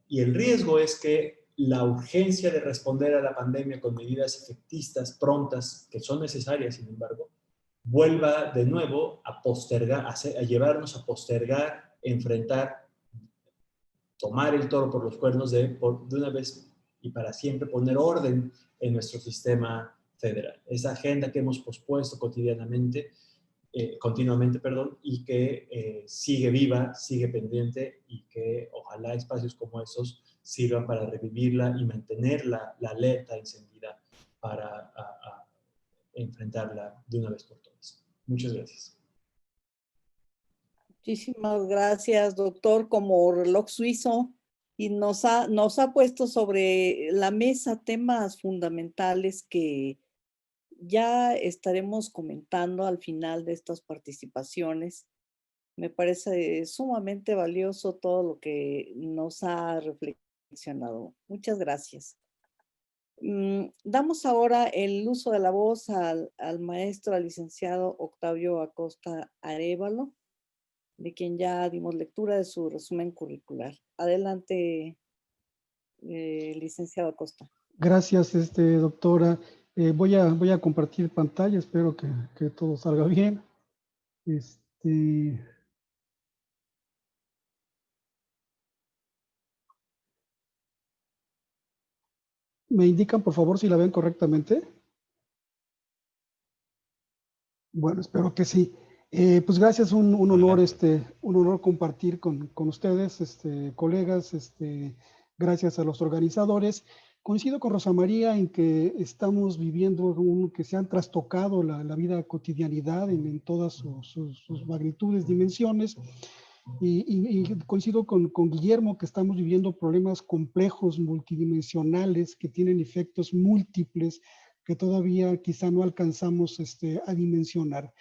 Y el riesgo es que la urgencia de responder a la pandemia con medidas efectistas, prontas, que son necesarias, sin embargo, vuelva de nuevo a postergar, a llevarnos a postergar, enfrentar, tomar el toro por los cuernos de una vez y para siempre poner orden en nuestro sistema federal. Esa agenda que hemos pospuesto continuamente, y que sigue viva, sigue pendiente y que ojalá espacios como esos sirvan para revivirla y mantener la alerta encendida para enfrentarla de una vez por todas. Muchas gracias. Muchísimas gracias, doctor, como reloj suizo, y nos ha puesto sobre la mesa temas fundamentales que ya estaremos comentando al final de estas participaciones. Me parece sumamente valioso todo lo que nos ha reflexionado. Muchas gracias. Damos ahora el uso de la voz al maestro, al licenciado Octavio Acosta Arévalo, de quien ya dimos lectura de su resumen curricular. Adelante, licenciado Acosta. Gracias, doctora. Voy a compartir pantalla, espero que todo salga bien. ¿Me indican, por favor, si la ven correctamente? Bueno, espero que sí. Pues gracias, un honor compartir con ustedes, colegas, gracias a los organizadores. Coincido con Rosa María en que estamos viviendo que se han trastocado la vida cotidianidad en todas sus magnitudes, dimensiones. Y coincido con Guillermo que estamos viviendo problemas complejos, multidimensionales, que tienen efectos múltiples que todavía quizá no alcanzamos a dimensionar.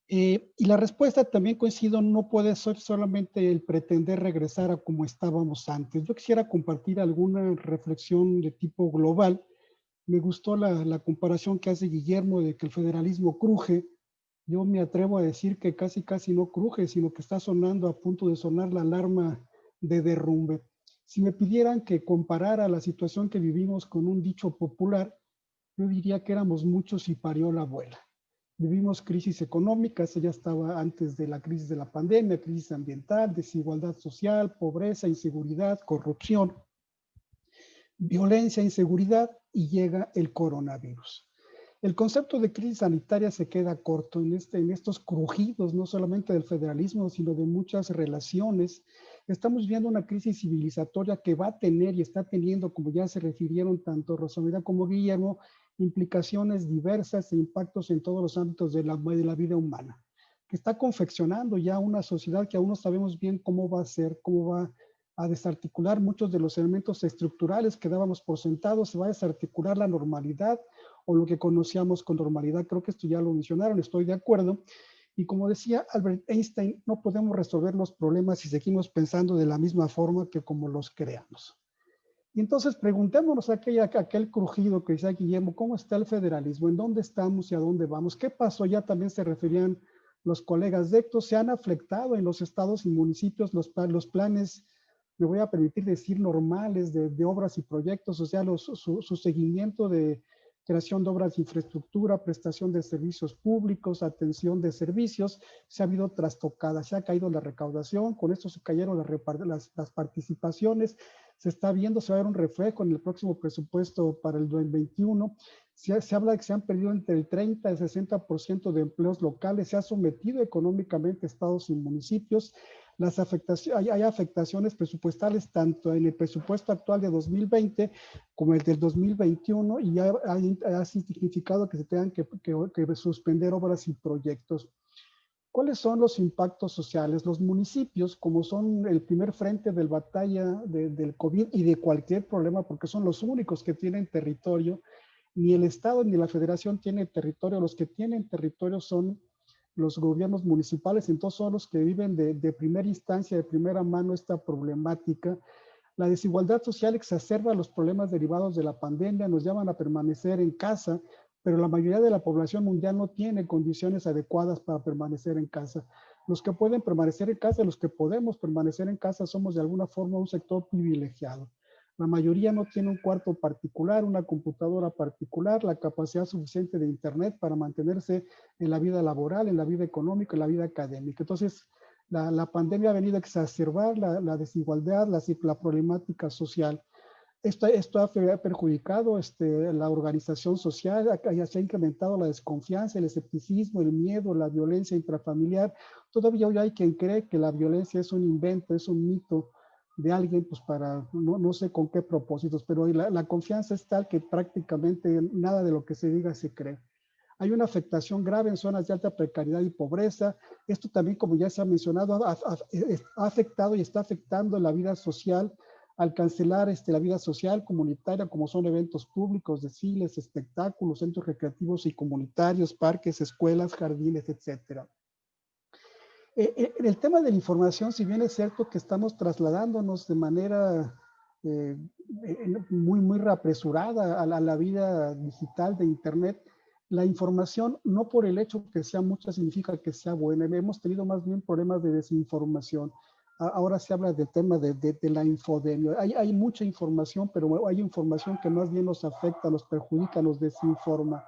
Y la respuesta también coincido, no puede ser solamente el pretender regresar a como estábamos antes. Yo quisiera compartir alguna reflexión de tipo global. Me gustó la comparación que hace Guillermo de que el federalismo cruje. Yo me atrevo a decir que casi no cruje, sino que está sonando, a punto de sonar la alarma de derrumbe. Si me pidieran que comparara la situación que vivimos con un dicho popular, yo diría que éramos muchos y parió la abuela. Vivimos crisis económicas, ya estaba antes de la crisis de la pandemia, crisis ambiental, desigualdad social, pobreza, inseguridad, corrupción, violencia, inseguridad, y llega el coronavirus. El concepto de crisis sanitaria se queda corto en estos crujidos, no solamente del federalismo, sino de muchas relaciones. Estamos viendo una crisis civilizatoria que va a tener y está teniendo, como ya se refirieron tanto Rosamira como Guillermo, implicaciones diversas e impactos en todos los ámbitos de la vida humana, que está confeccionando ya una sociedad que aún no sabemos bien cómo va a ser, cómo va a desarticular muchos de los elementos estructurales que dábamos por sentados, se va a desarticular la normalidad, o lo que conocíamos con normalidad. Creo que esto ya lo mencionaron, estoy de acuerdo. Y como decía Albert Einstein, no podemos resolver los problemas si seguimos pensando de la misma forma que como los creamos. Y entonces preguntémonos aquel crujido que decía Guillermo, ¿cómo está el federalismo? ¿En dónde estamos y a dónde vamos? ¿Qué pasó? Ya también se referían los colegas de ECTO, se han afectado en los estados y municipios los planes, me voy a permitir decir, normales de obras y proyectos, o sea, su seguimiento de creación de obras de infraestructura, prestación de servicios públicos, atención de servicios, se ha habido trastocada, se ha caído la recaudación, con esto se cayeron las participaciones, se está viendo, se va a ver un reflejo en el próximo presupuesto para el 2021. Se habla de que se han perdido entre el 30 y el 60% de empleos locales, se ha sometido económicamente a estados y municipios. Hay afectaciones presupuestales tanto en el presupuesto actual de 2020 como el del 2021 y ha significado que se tengan que suspender obras y proyectos. ¿Cuáles son los impactos sociales? Los municipios, como son el primer frente de batalla del COVID y de cualquier problema, porque son los únicos que tienen territorio, ni el Estado ni la Federación tienen territorio, los que tienen territorio son los gobiernos municipales, entonces son los que viven de primera instancia, de primera mano esta problemática. La desigualdad social exacerba los problemas derivados de la pandemia, nos llaman a permanecer en casa, pero la mayoría de la población mundial no tiene condiciones adecuadas para permanecer en casa. Los que pueden permanecer en casa, los que podemos permanecer en casa, somos de alguna forma un sector privilegiado. La mayoría no tiene un cuarto particular, una computadora particular, la capacidad suficiente de internet para mantenerse en la vida laboral, en la vida económica, en la vida académica. Entonces, la pandemia ha venido a exacerbar la desigualdad, la problemática social. Esto ha perjudicado la organización social, se ha incrementado la desconfianza, el escepticismo, el miedo, la violencia intrafamiliar. Todavía hoy hay quien cree que la violencia es un invento, es un mito de alguien, pues para no sé con qué propósitos, pero la confianza es tal que prácticamente nada de lo que se diga se cree. Hay una afectación grave en zonas de alta precariedad y pobreza. Esto también, como ya se ha mencionado, ha afectado y está afectando la vida social al cancelar la vida social comunitaria, como son eventos públicos, desfiles, espectáculos, centros recreativos y comunitarios, parques, escuelas, jardines, etcétera. En el tema de la información, si bien es cierto que estamos trasladándonos de manera muy apresurada a la vida digital de Internet, la información, no por el hecho que sea mucha, significa que sea buena. Hemos tenido más bien problemas de desinformación. Ahora se habla del tema de la infodemia. Hay mucha información, pero hay información que más bien nos afecta, nos perjudica, nos desinforma.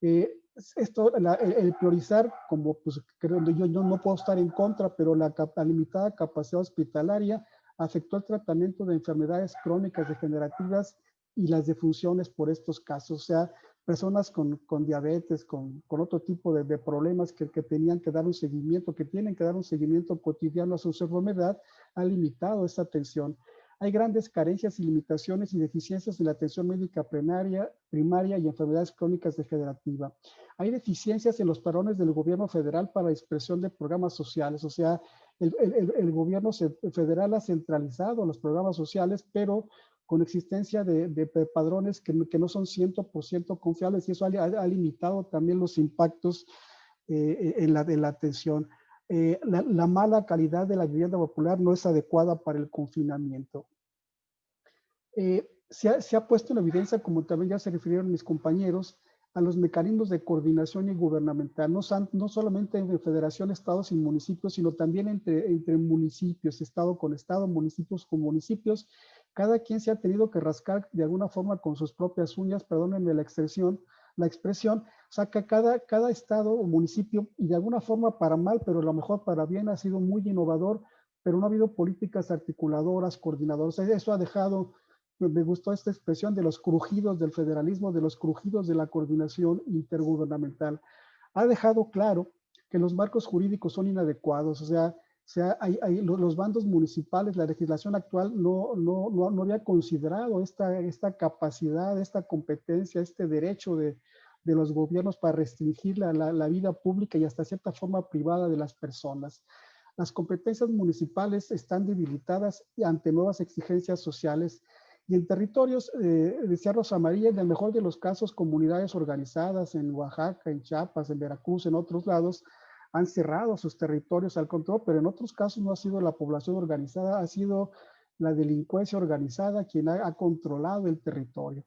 El priorizar, como pues creo, yo no puedo estar en contra, pero la limitada capacidad hospitalaria afectó el tratamiento de enfermedades crónicas degenerativas y las defunciones por estos casos. O sea, personas con diabetes, con otro tipo de problemas que tenían que dar un seguimiento, que tienen que dar un seguimiento cotidiano a su enfermedad, ha limitado esta atención. Hay grandes carencias y limitaciones y deficiencias en la atención médica primaria y enfermedades crónicas degenerativas. Hay deficiencias en los parones del gobierno federal para la expresión de programas sociales. O sea, el gobierno federal ha centralizado los programas sociales, pero con existencia de padrones que no son 100% confiables, y eso ha limitado también los impactos en la atención. La mala calidad de la vivienda popular no es adecuada para el confinamiento. Se ha puesto en evidencia, como también ya se refirieron mis compañeros, a los mecanismos de coordinación y gubernamental, no solamente en federación, estados y municipios, sino también entre municipios, estado con estado, municipios con municipios. Cada quien se ha tenido que rascar de alguna forma con sus propias uñas, perdónenme la expresión, o sea que cada estado o municipio, y de alguna forma para mal, pero a lo mejor para bien, ha sido muy innovador, pero no ha habido políticas articuladoras, coordinadoras. Eso ha dejado, me gustó esta expresión de los crujidos del federalismo, de los crujidos de la coordinación intergubernamental. Ha dejado claro que los marcos jurídicos son inadecuados, o sea los bandos municipales, la legislación actual no había considerado esta capacidad, esta competencia, este derecho de los gobiernos para restringir la vida pública y hasta cierta forma privada de las personas. Las competencias municipales están debilitadas ante nuevas exigencias sociales Y en territorios, decía Rosa María, en el mejor de los casos, comunidades organizadas en Oaxaca, en Chiapas, en Veracruz, en otros lados, han cerrado sus territorios al control, pero en otros casos no ha sido la población organizada, ha sido la delincuencia organizada quien ha controlado el territorio.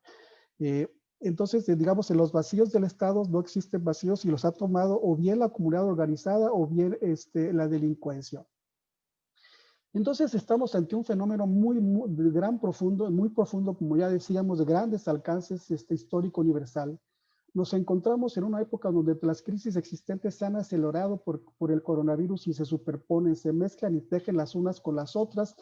Entonces, digamos, en los vacíos del Estado no existen vacíos y los ha tomado o bien la comunidad organizada o bien la delincuencia. Entonces estamos ante un fenómeno muy profundo, como ya decíamos, de grandes alcances histórico universal. Nos encontramos en una época donde las crisis existentes se han acelerado por el coronavirus y se superponen, se mezclan y tejen las unas con las otras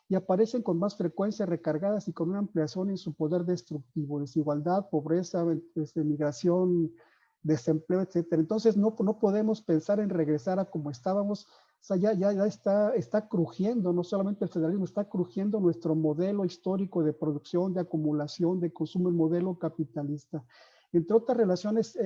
y aparecen con más frecuencia recargadas y con una ampliación en su poder destructivo, desigualdad, pobreza, migración, desempleo, etc. Entonces no podemos pensar en regresar a como estábamos. O sea, ya está crujiendo, no solamente el federalismo, está crujiendo nuestro modelo histórico de producción, de acumulación, de consumo, el modelo capitalista. Entre otras relaciones,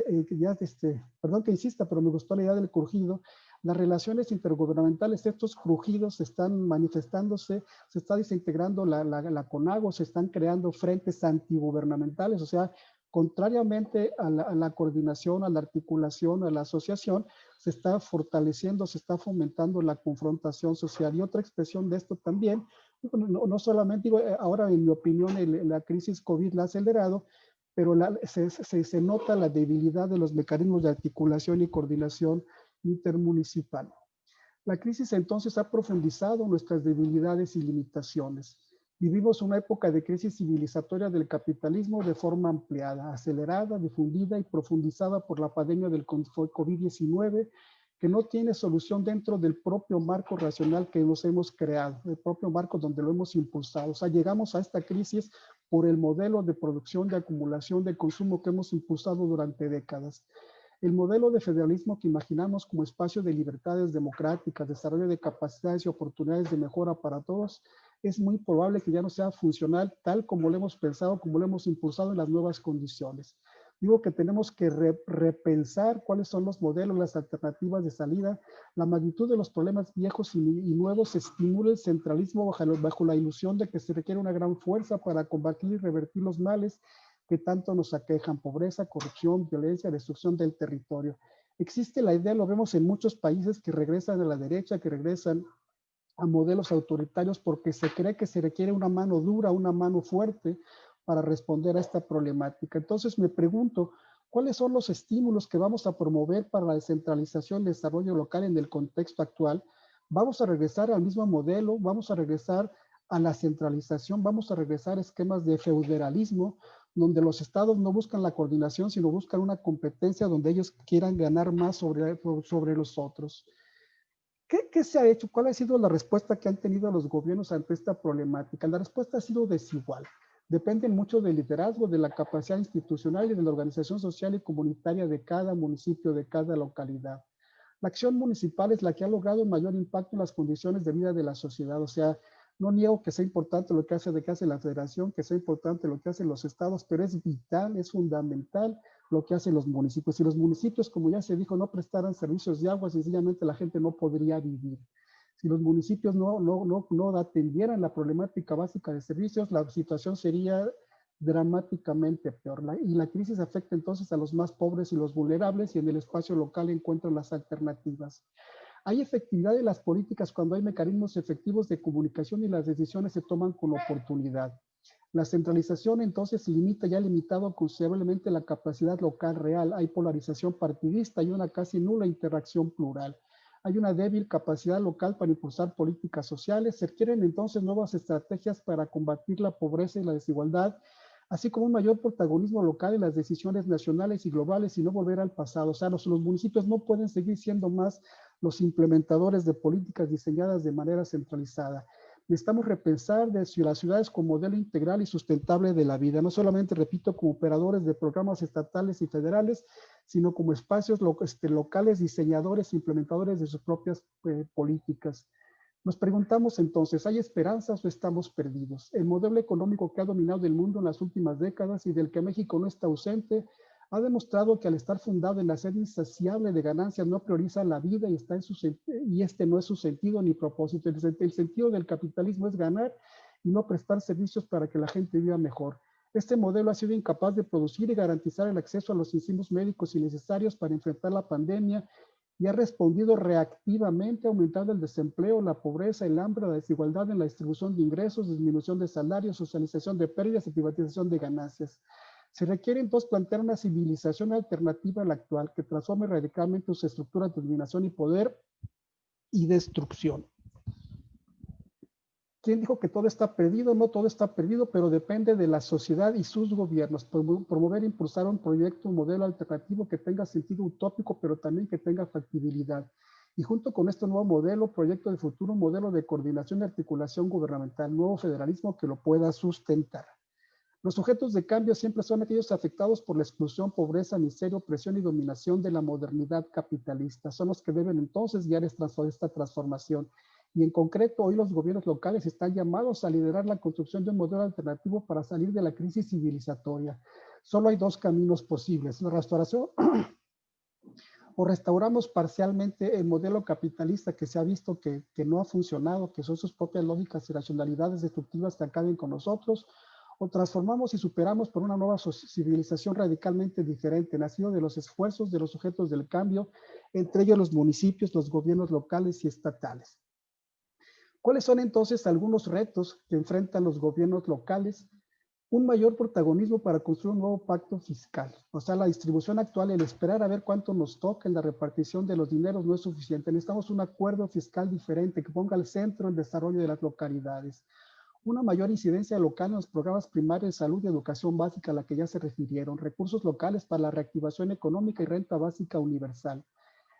perdón que insista, pero me gustó la idea del crujido, las relaciones intergubernamentales, estos crujidos están manifestándose, se está desintegrando la CONAGO, se están creando frentes antigubernamentales, o sea, contrariamente a la coordinación, a la articulación, a la asociación, se está fortaleciendo, se está fomentando la confrontación social. Y otra expresión de esto también, no solamente, digo, ahora en mi opinión la crisis COVID la ha acelerado, pero se nota la debilidad de los mecanismos de articulación y coordinación intermunicipal. La crisis entonces ha profundizado nuestras debilidades y limitaciones. Vivimos una época de crisis civilizatoria del capitalismo de forma ampliada, acelerada, difundida y profundizada por la pandemia del COVID-19, que no tiene solución dentro del propio marco racional que nos hemos creado, el propio marco donde lo hemos impulsado. O sea, llegamos a esta crisis por el modelo de producción, de acumulación, de consumo que hemos impulsado durante décadas. El modelo de federalismo que imaginamos como espacio de libertades democráticas, desarrollo de capacidades y oportunidades de mejora para todos, es muy probable que ya no sea funcional tal como lo hemos pensado, como lo hemos impulsado en las nuevas condiciones. Digo que tenemos que repensar cuáles son los modelos, las alternativas de salida. La magnitud de los problemas viejos y nuevos estimula el centralismo bajo la ilusión de que se requiere una gran fuerza para combatir y revertir los males que tanto nos aquejan: pobreza, corrupción, violencia, destrucción del territorio. Existe la idea, lo vemos en muchos países, que regresan a la derecha, que regresan a modelos autoritarios porque se cree que se requiere una mano dura, una mano fuerte para responder a esta problemática. Entonces me pregunto, ¿cuáles son los estímulos que vamos a promover para la descentralización y el desarrollo local en el contexto actual? ¿Vamos a regresar al mismo modelo? ¿Vamos a regresar a la centralización? ¿Vamos a regresar a esquemas de feudalismo, donde los estados no buscan la coordinación, sino buscan una competencia donde ellos quieran ganar más sobre los otros? ¿Qué se ha hecho? ¿Cuál ha sido la respuesta que han tenido los gobiernos ante esta problemática? La respuesta ha sido desigual. Dependen mucho del liderazgo, de la capacidad institucional y de la organización social y comunitaria de cada municipio, de cada localidad. La acción municipal es la que ha logrado mayor impacto en las condiciones de vida de la sociedad. O sea, no niego que sea importante lo que hace la federación, que sea importante lo que hacen los estados, pero es vital, es fundamental lo que hacen los municipios. Si los municipios, como ya se dijo, no prestaran servicios de agua, sencillamente la gente no podría vivir. Si los municipios no atendieran la problemática básica de servicios, la situación sería dramáticamente peor. Y la crisis afecta entonces a los más pobres y los vulnerables, y en el espacio local encuentran las alternativas. Hay efectividad de las políticas cuando hay mecanismos efectivos de comunicación y las decisiones se toman con oportunidad. La centralización entonces limita y ha limitado considerablemente la capacidad local real. Hay polarización partidista y una casi nula interacción plural. Hay una débil capacidad local para impulsar políticas sociales. Se requieren entonces nuevas estrategias para combatir la pobreza y la desigualdad, así como un mayor protagonismo local en las decisiones nacionales y globales y no volver al pasado. O sea, los municipios no pueden seguir siendo más los implementadores de políticas diseñadas de manera centralizada. Necesitamos repensar las ciudades como modelo integral y sustentable de la vida, no solamente, repito, como operadores de programas estatales y federales, sino como espacios locales, diseñadores, implementadores de sus propias políticas. Nos preguntamos entonces, ¿hay esperanzas o estamos perdidos? El modelo económico que ha dominado el mundo en las últimas décadas y del que México no está ausente, ha demostrado que al estar fundado en la sed insaciable de ganancias no prioriza la vida y este no es su sentido ni propósito. El sentido del capitalismo es ganar y no prestar servicios para que la gente viva mejor. Este modelo ha sido incapaz de producir y garantizar el acceso a los insumos médicos necesarios para enfrentar la pandemia y ha respondido reactivamente, aumentando el desempleo, la pobreza, el hambre, la desigualdad en la distribución de ingresos, disminución de salarios, socialización de pérdidas y privatización de ganancias. Se requiere entonces plantear una civilización alternativa a la actual que transforme radicalmente sus estructuras de dominación y poder y destrucción. ¿Quién dijo que todo está perdido? No todo está perdido, pero depende de la sociedad y sus gobiernos. Promover e impulsar un proyecto, un modelo alternativo que tenga sentido utópico, pero también que tenga factibilidad. Y junto con este nuevo modelo, proyecto de futuro, un modelo de coordinación y articulación gubernamental, nuevo federalismo que lo pueda sustentar. Los sujetos de cambio siempre son aquellos afectados por la exclusión, pobreza, miseria, opresión y dominación de la modernidad capitalista. Son los que deben entonces guiar esta transformación. Y en concreto, hoy los gobiernos locales están llamados a liderar la construcción de un modelo alternativo para salir de la crisis civilizatoria. Solo hay dos caminos posibles: la restauración o restauramos parcialmente el modelo capitalista que se ha visto que no ha funcionado, que son sus propias lógicas y racionalidades destructivas que acaben con nosotros, o transformamos y superamos por una nueva civilización radicalmente diferente, nacido de los esfuerzos de los sujetos del cambio, entre ellos los municipios, los gobiernos locales y estatales. ¿Cuáles son entonces algunos retos que enfrentan los gobiernos locales? Un mayor protagonismo para construir un nuevo pacto fiscal. O sea, la distribución actual, el esperar a ver cuánto nos toca en la repartición de los dineros no es suficiente. Necesitamos un acuerdo fiscal diferente que ponga al centro el desarrollo de las localidades. Una mayor incidencia local en los programas primarios de salud y educación básica a la que ya se refirieron. Recursos locales para la reactivación económica y renta básica universal.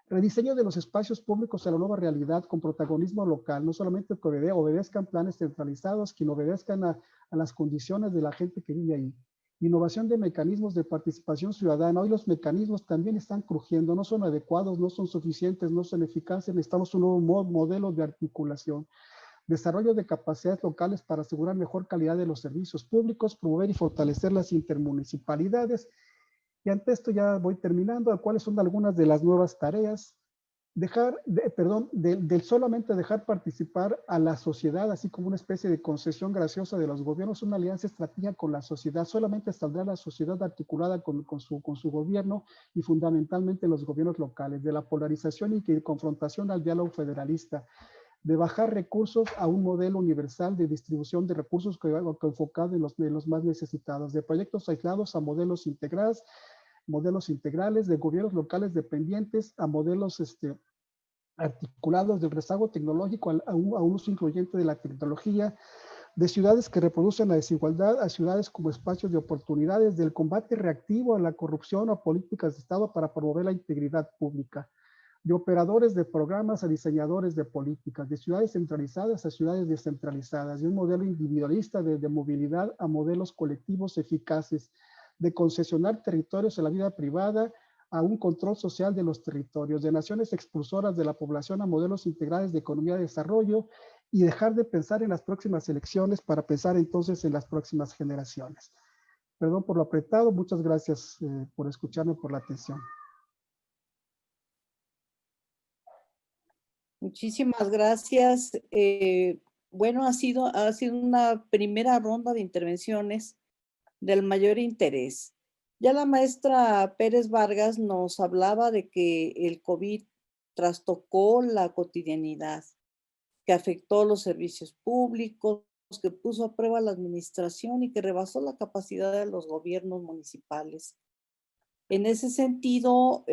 Rediseño de los espacios públicos a la nueva realidad con protagonismo local, no solamente que obedezcan planes centralizados, que obedezcan a las condiciones de la gente que vive ahí. Innovación de mecanismos de participación ciudadana. Hoy los mecanismos también están crujiendo, no son adecuados, no son suficientes, no son eficaces. Necesitamos un nuevo modelo de articulación. Desarrollo de capacidades locales para asegurar mejor calidad de los servicios públicos, promover y fortalecer las intermunicipalidades. Y ante esto ya voy terminando. ¿Cuáles son algunas de las nuevas tareas? Solamente dejar participar a la sociedad, así como una especie de concesión graciosa de los gobiernos, una alianza estratégica con la sociedad. Solamente saldrá la sociedad articulada con su gobierno y fundamentalmente los gobiernos locales, de la polarización y confrontación al diálogo federalista, de bajar recursos a un modelo universal de distribución de recursos que enfocado en los más necesitados, de proyectos aislados a modelos integrales, de gobiernos locales dependientes a modelos articulados, del rezago tecnológico a un uso incluyente de la tecnología, de ciudades que reproducen la desigualdad a ciudades como espacios de oportunidades, del combate reactivo a la corrupción o políticas de Estado para promover la integridad pública, de operadores de programas a diseñadores de políticas, de ciudades centralizadas a ciudades descentralizadas, de un modelo individualista de movilidad a modelos colectivos eficaces, de concesionar territorios a la vida privada a un control social de los territorios, de naciones expulsoras de la población a modelos integrales de economía de desarrollo y dejar de pensar en las próximas elecciones para pensar entonces en las próximas generaciones. Perdón por lo apretado, muchas gracias por escucharme, por la atención. Muchísimas gracias. Bueno, ha sido una primera ronda de intervenciones del mayor interés. Ya la maestra Pérez Vargas nos hablaba de que el COVID trastocó la cotidianidad, que afectó los servicios públicos, que puso a prueba la administración y que rebasó la capacidad de los gobiernos municipales. En ese sentido,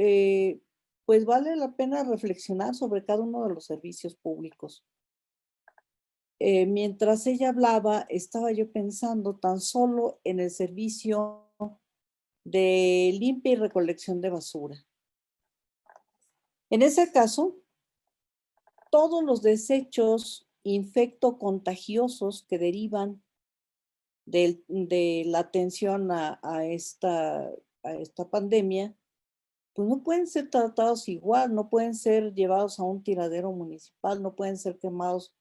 pues vale la pena reflexionar sobre cada uno de los servicios públicos. Mientras ella hablaba, estaba yo pensando tan solo en el servicio de limpia y recolección de basura. En ese caso, todos los desechos infectocontagiosos que derivan de la atención a esta pandemia, pues no pueden ser tratados igual, no pueden ser llevados a un tiradero municipal, no pueden ser quemados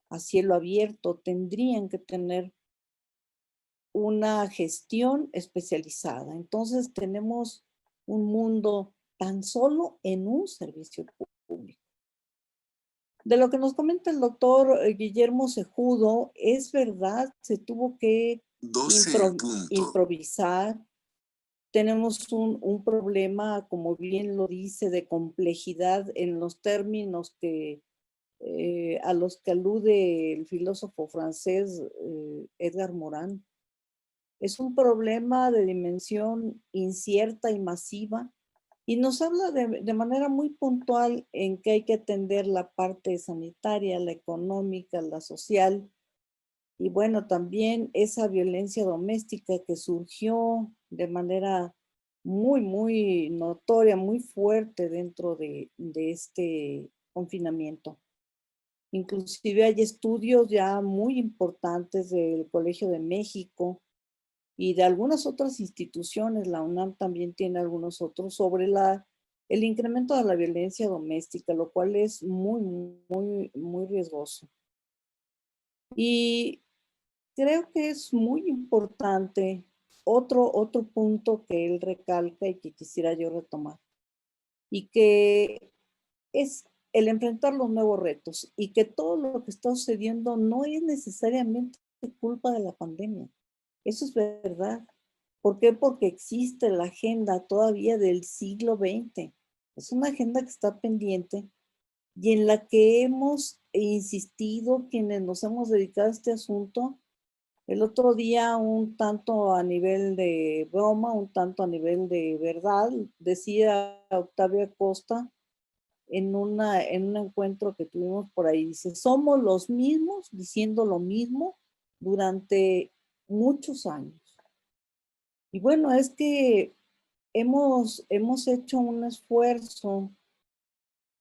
a cielo abierto, tendrían que tener una gestión especializada. Entonces tenemos un mundo tan solo en un servicio público. De lo que nos comenta el doctor Guillermo Cejudo, es verdad, se tuvo que 12 en punto. improvisar. Tenemos un problema, como bien lo dice, de complejidad en los términos a los que alude el filósofo francés Edgar Morin. Es un problema de dimensión incierta y masiva, y nos habla de manera muy puntual en que hay que atender la parte sanitaria, la económica, la social, y bueno, también esa violencia doméstica que surgió de manera muy notoria, muy fuerte dentro de este confinamiento. Inclusive hay estudios ya muy importantes del Colegio de México y de algunas otras instituciones, la UNAM también tiene algunos otros, sobre el incremento de la violencia doméstica, lo cual es muy riesgoso. Y creo que es muy importante otro punto que él recalca y que quisiera yo retomar, y que es el enfrentar los nuevos retos, y que todo lo que está sucediendo no es necesariamente culpa de la pandemia. Eso es verdad. ¿Por qué? Porque existe la agenda todavía del siglo XX. Es una agenda que está pendiente y en la que hemos insistido quienes nos hemos dedicado a este asunto. El otro día, un tanto a nivel de broma, un tanto a nivel de verdad, decía Octavio Acosta en un encuentro que tuvimos por ahí, dice, somos los mismos diciendo lo mismo durante muchos años. Y bueno, es que hemos hecho un esfuerzo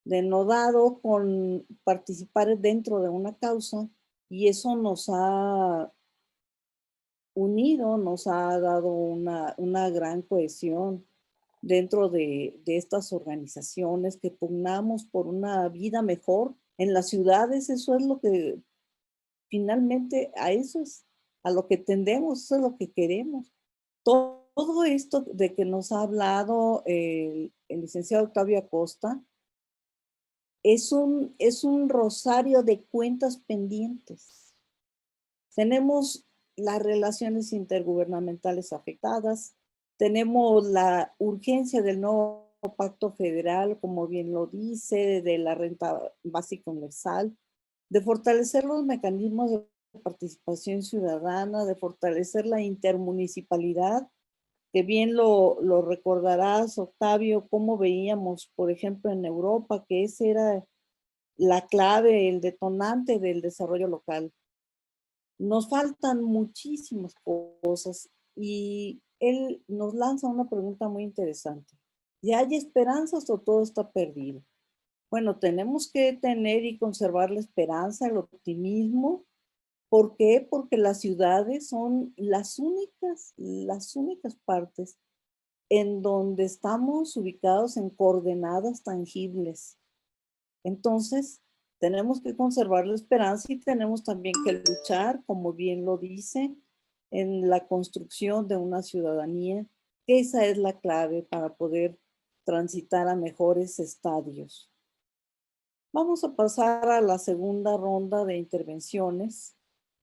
denodado con participar dentro de una causa, y eso nos ha unido, nos ha dado una gran cohesión dentro de estas organizaciones que pugnamos por una vida mejor en las ciudades. Eso es lo que finalmente, a eso es a lo que tendemos, eso es lo que queremos. Todo esto de que nos ha hablado el licenciado Octavio Acosta es un rosario de cuentas pendientes. Tenemos las relaciones intergubernamentales afectadas, tenemos la urgencia del nuevo pacto federal, como bien lo dice, de la renta básica universal, de fortalecer los mecanismos de participación ciudadana, de fortalecer la intermunicipalidad, que bien lo recordarás, Octavio, cómo veíamos, por ejemplo, en Europa, que esa era la clave, el detonante del desarrollo local. Nos faltan muchísimas cosas y él nos lanza una pregunta muy interesante. ¿Ya hay esperanzas o todo está perdido? Bueno, tenemos que tener y conservar la esperanza, el optimismo. ¿Por qué? Porque las ciudades son las únicas partes en donde estamos ubicados en coordenadas tangibles. Entonces, tenemos que conservar la esperanza y tenemos también que luchar, como bien lo dice, en la construcción de una ciudadanía, que esa es la clave para poder transitar a mejores estadios. Vamos a pasar a la segunda ronda de intervenciones,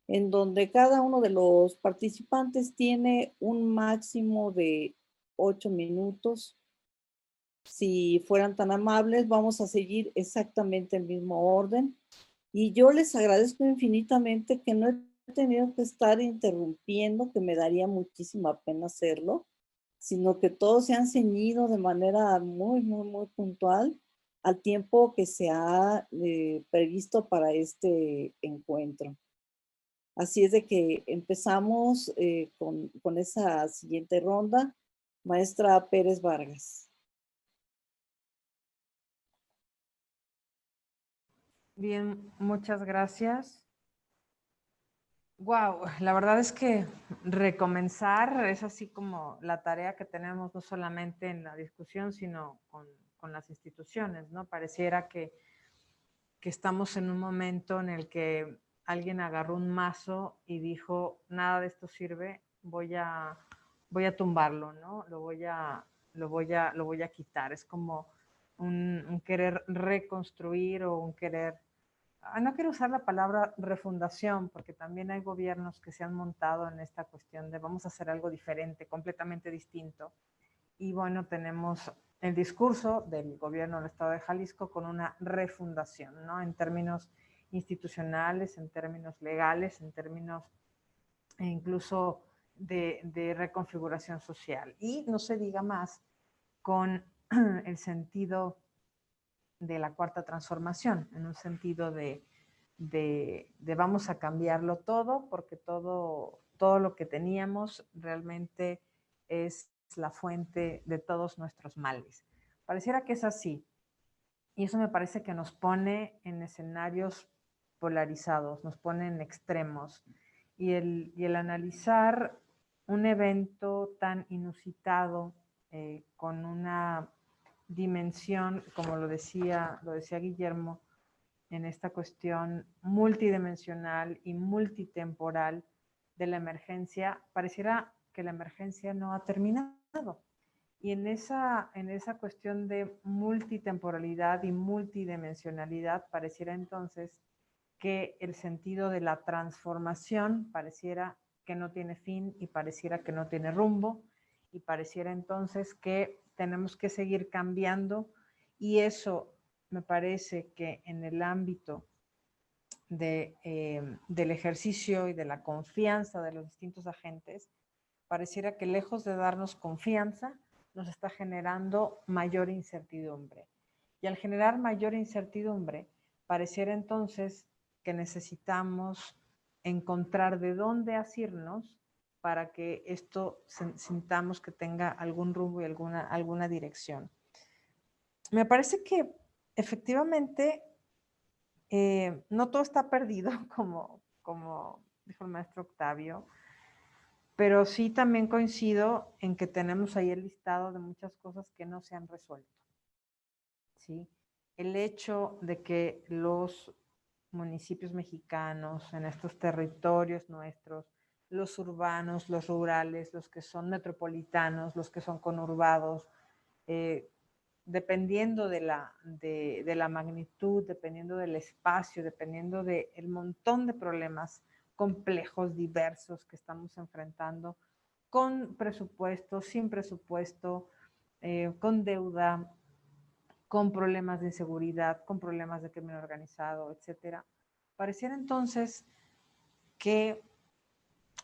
en donde cada uno de los participantes tiene un máximo de 8 minutos. Si fueran tan amables, vamos a seguir exactamente el mismo orden. Y yo les agradezco infinitamente que no he tenido que estar interrumpiendo, que me daría muchísima pena hacerlo, sino que todos se han ceñido de manera muy puntual al tiempo que se ha previsto para este encuentro. Así es de que empezamos con esa siguiente ronda. Maestra Pérez Vargas. Bien, muchas gracias. Wow, la verdad es que recomenzar es así como la tarea que tenemos no solamente en la discusión, sino con las instituciones, ¿no? Pareciera que estamos en un momento en el que alguien agarró un mazo y dijo, nada de esto sirve, voy a tumbarlo, ¿no? Lo voy a quitar. Es como un querer reconstruir o un querer no quiero usar la palabra refundación, porque también hay gobiernos que se han montado en esta cuestión de vamos a hacer algo diferente, completamente distinto. Y bueno, tenemos el discurso del gobierno del Estado de Jalisco con una refundación, ¿no? En términos institucionales, en términos legales, en términos incluso de reconfiguración social. Y no se diga más con el sentido de la cuarta transformación, en un sentido de vamos a cambiarlo todo, porque todo lo que teníamos realmente es la fuente de todos nuestros males. Pareciera que es así. Y eso me parece que nos pone en escenarios polarizados, nos pone en extremos. Y el analizar un evento tan inusitado, con una dimensión, como lo decía Guillermo, en esta cuestión multidimensional y multitemporal de la emergencia, pareciera que la emergencia no ha terminado. Y en esa cuestión de multitemporalidad y multidimensionalidad, pareciera entonces que el sentido de la transformación pareciera que no tiene fin y pareciera que no tiene rumbo, y pareciera entonces que tenemos que seguir cambiando, y eso me parece que en el ámbito del ejercicio y de la confianza de los distintos agentes, pareciera que lejos de darnos confianza, nos está generando mayor incertidumbre. Y al generar mayor incertidumbre, pareciera entonces que necesitamos encontrar de dónde asirnos para que esto sintamos que tenga algún rumbo y alguna dirección. Me parece que efectivamente no todo está perdido, como dijo el maestro Octavio, pero sí también coincido en que tenemos ahí el listado de muchas cosas que no se han resuelto, ¿sí? El hecho de que los municipios mexicanos en estos territorios nuestros, los urbanos, los rurales, los que son metropolitanos, los que son conurbados, dependiendo de la magnitud, dependiendo del espacio, dependiendo del montón de problemas complejos, diversos que estamos enfrentando, con presupuesto, sin presupuesto, con deuda, con problemas de inseguridad, con problemas de crimen organizado, etcétera. Pareciera entonces que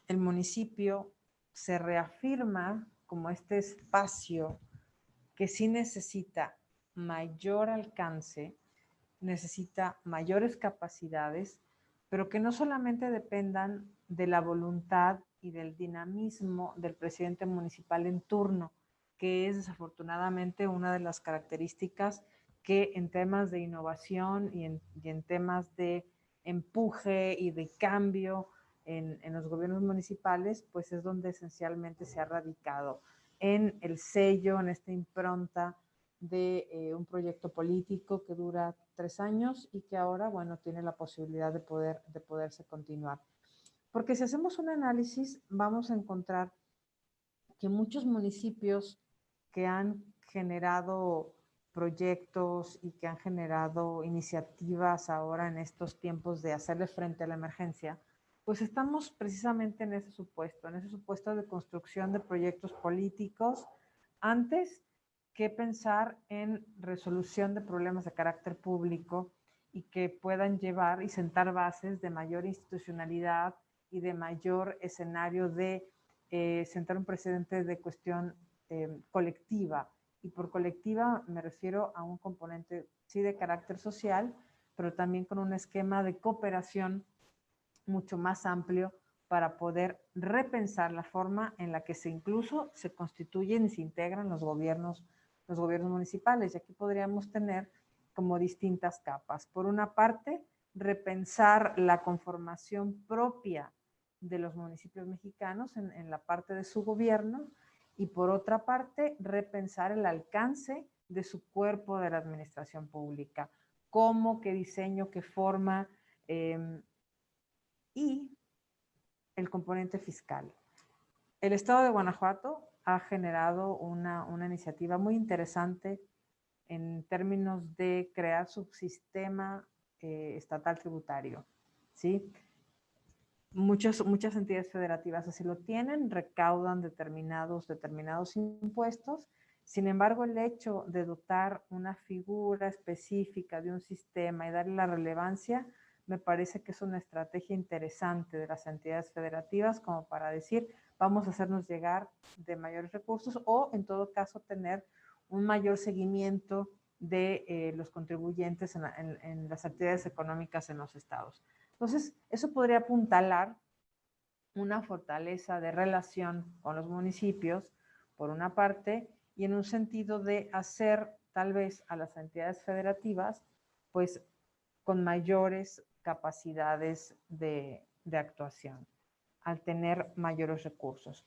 el municipio se reafirma como este espacio que sí necesita mayor alcance, necesita mayores capacidades, pero que no solamente dependan de la voluntad y del dinamismo del presidente municipal en turno, que es desafortunadamente una de las características que en temas de innovación y en temas de empuje y de cambio en los gobiernos municipales, pues es donde esencialmente se ha radicado en el sello, en esta impronta de un proyecto político que dura 3 años y que ahora, bueno, tiene la posibilidad de poderse continuar. Porque si hacemos un análisis, vamos a encontrar que muchos municipios que han generado proyectos y que han generado iniciativas ahora en estos tiempos de hacerle frente a la emergencia, pues estamos precisamente en ese supuesto de construcción de proyectos políticos antes que pensar en resolución de problemas de carácter público y que puedan llevar y sentar bases de mayor institucionalidad y de mayor escenario de sentar un precedente de cuestión colectiva. Y por colectiva me refiero a un componente, sí, de carácter social, pero también con un esquema de cooperación mucho más amplio para poder repensar la forma en la que incluso se constituyen y se integran los gobiernos municipales. Y aquí podríamos tener como distintas capas. Por una parte, repensar la conformación propia de los municipios mexicanos en la parte de su gobierno, y por otra parte, repensar el alcance de su cuerpo de la administración pública, cómo, qué diseño, qué forma, y el componente fiscal. El Estado de Guanajuato ha generado una iniciativa muy interesante en términos de crear su sistema estatal tributario, ¿sí? Muchas entidades federativas así lo tienen, recaudan determinados impuestos. Sin embargo, el hecho de dotar una figura específica de un sistema y darle la relevancia, me parece que es una estrategia interesante de las entidades federativas como para decir, vamos a hacernos llegar de mayores recursos o, en todo caso, tener un mayor seguimiento de los contribuyentes en las actividades económicas en los estados. Entonces, eso podría apuntalar una fortaleza de relación con los municipios, por una parte, y en un sentido de hacer tal vez a las entidades federativas, pues, con mayores capacidades de actuación, al tener mayores recursos.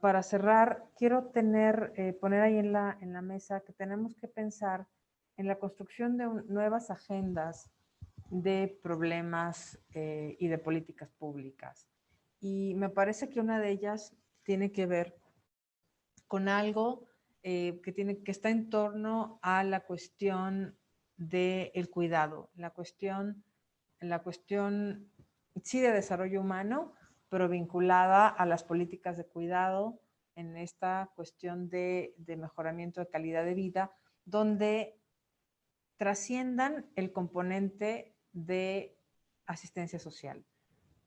Para cerrar, quiero poner ahí en la mesa que tenemos que pensar en la construcción de nuevas agendas de problemas y de políticas públicas. Y me parece que una de ellas tiene que ver con algo que está en torno a la cuestión del cuidado, la cuestión sí de desarrollo humano, pero vinculada a las políticas de cuidado en esta cuestión de mejoramiento de calidad de vida, donde trasciendan el componente de asistencia social,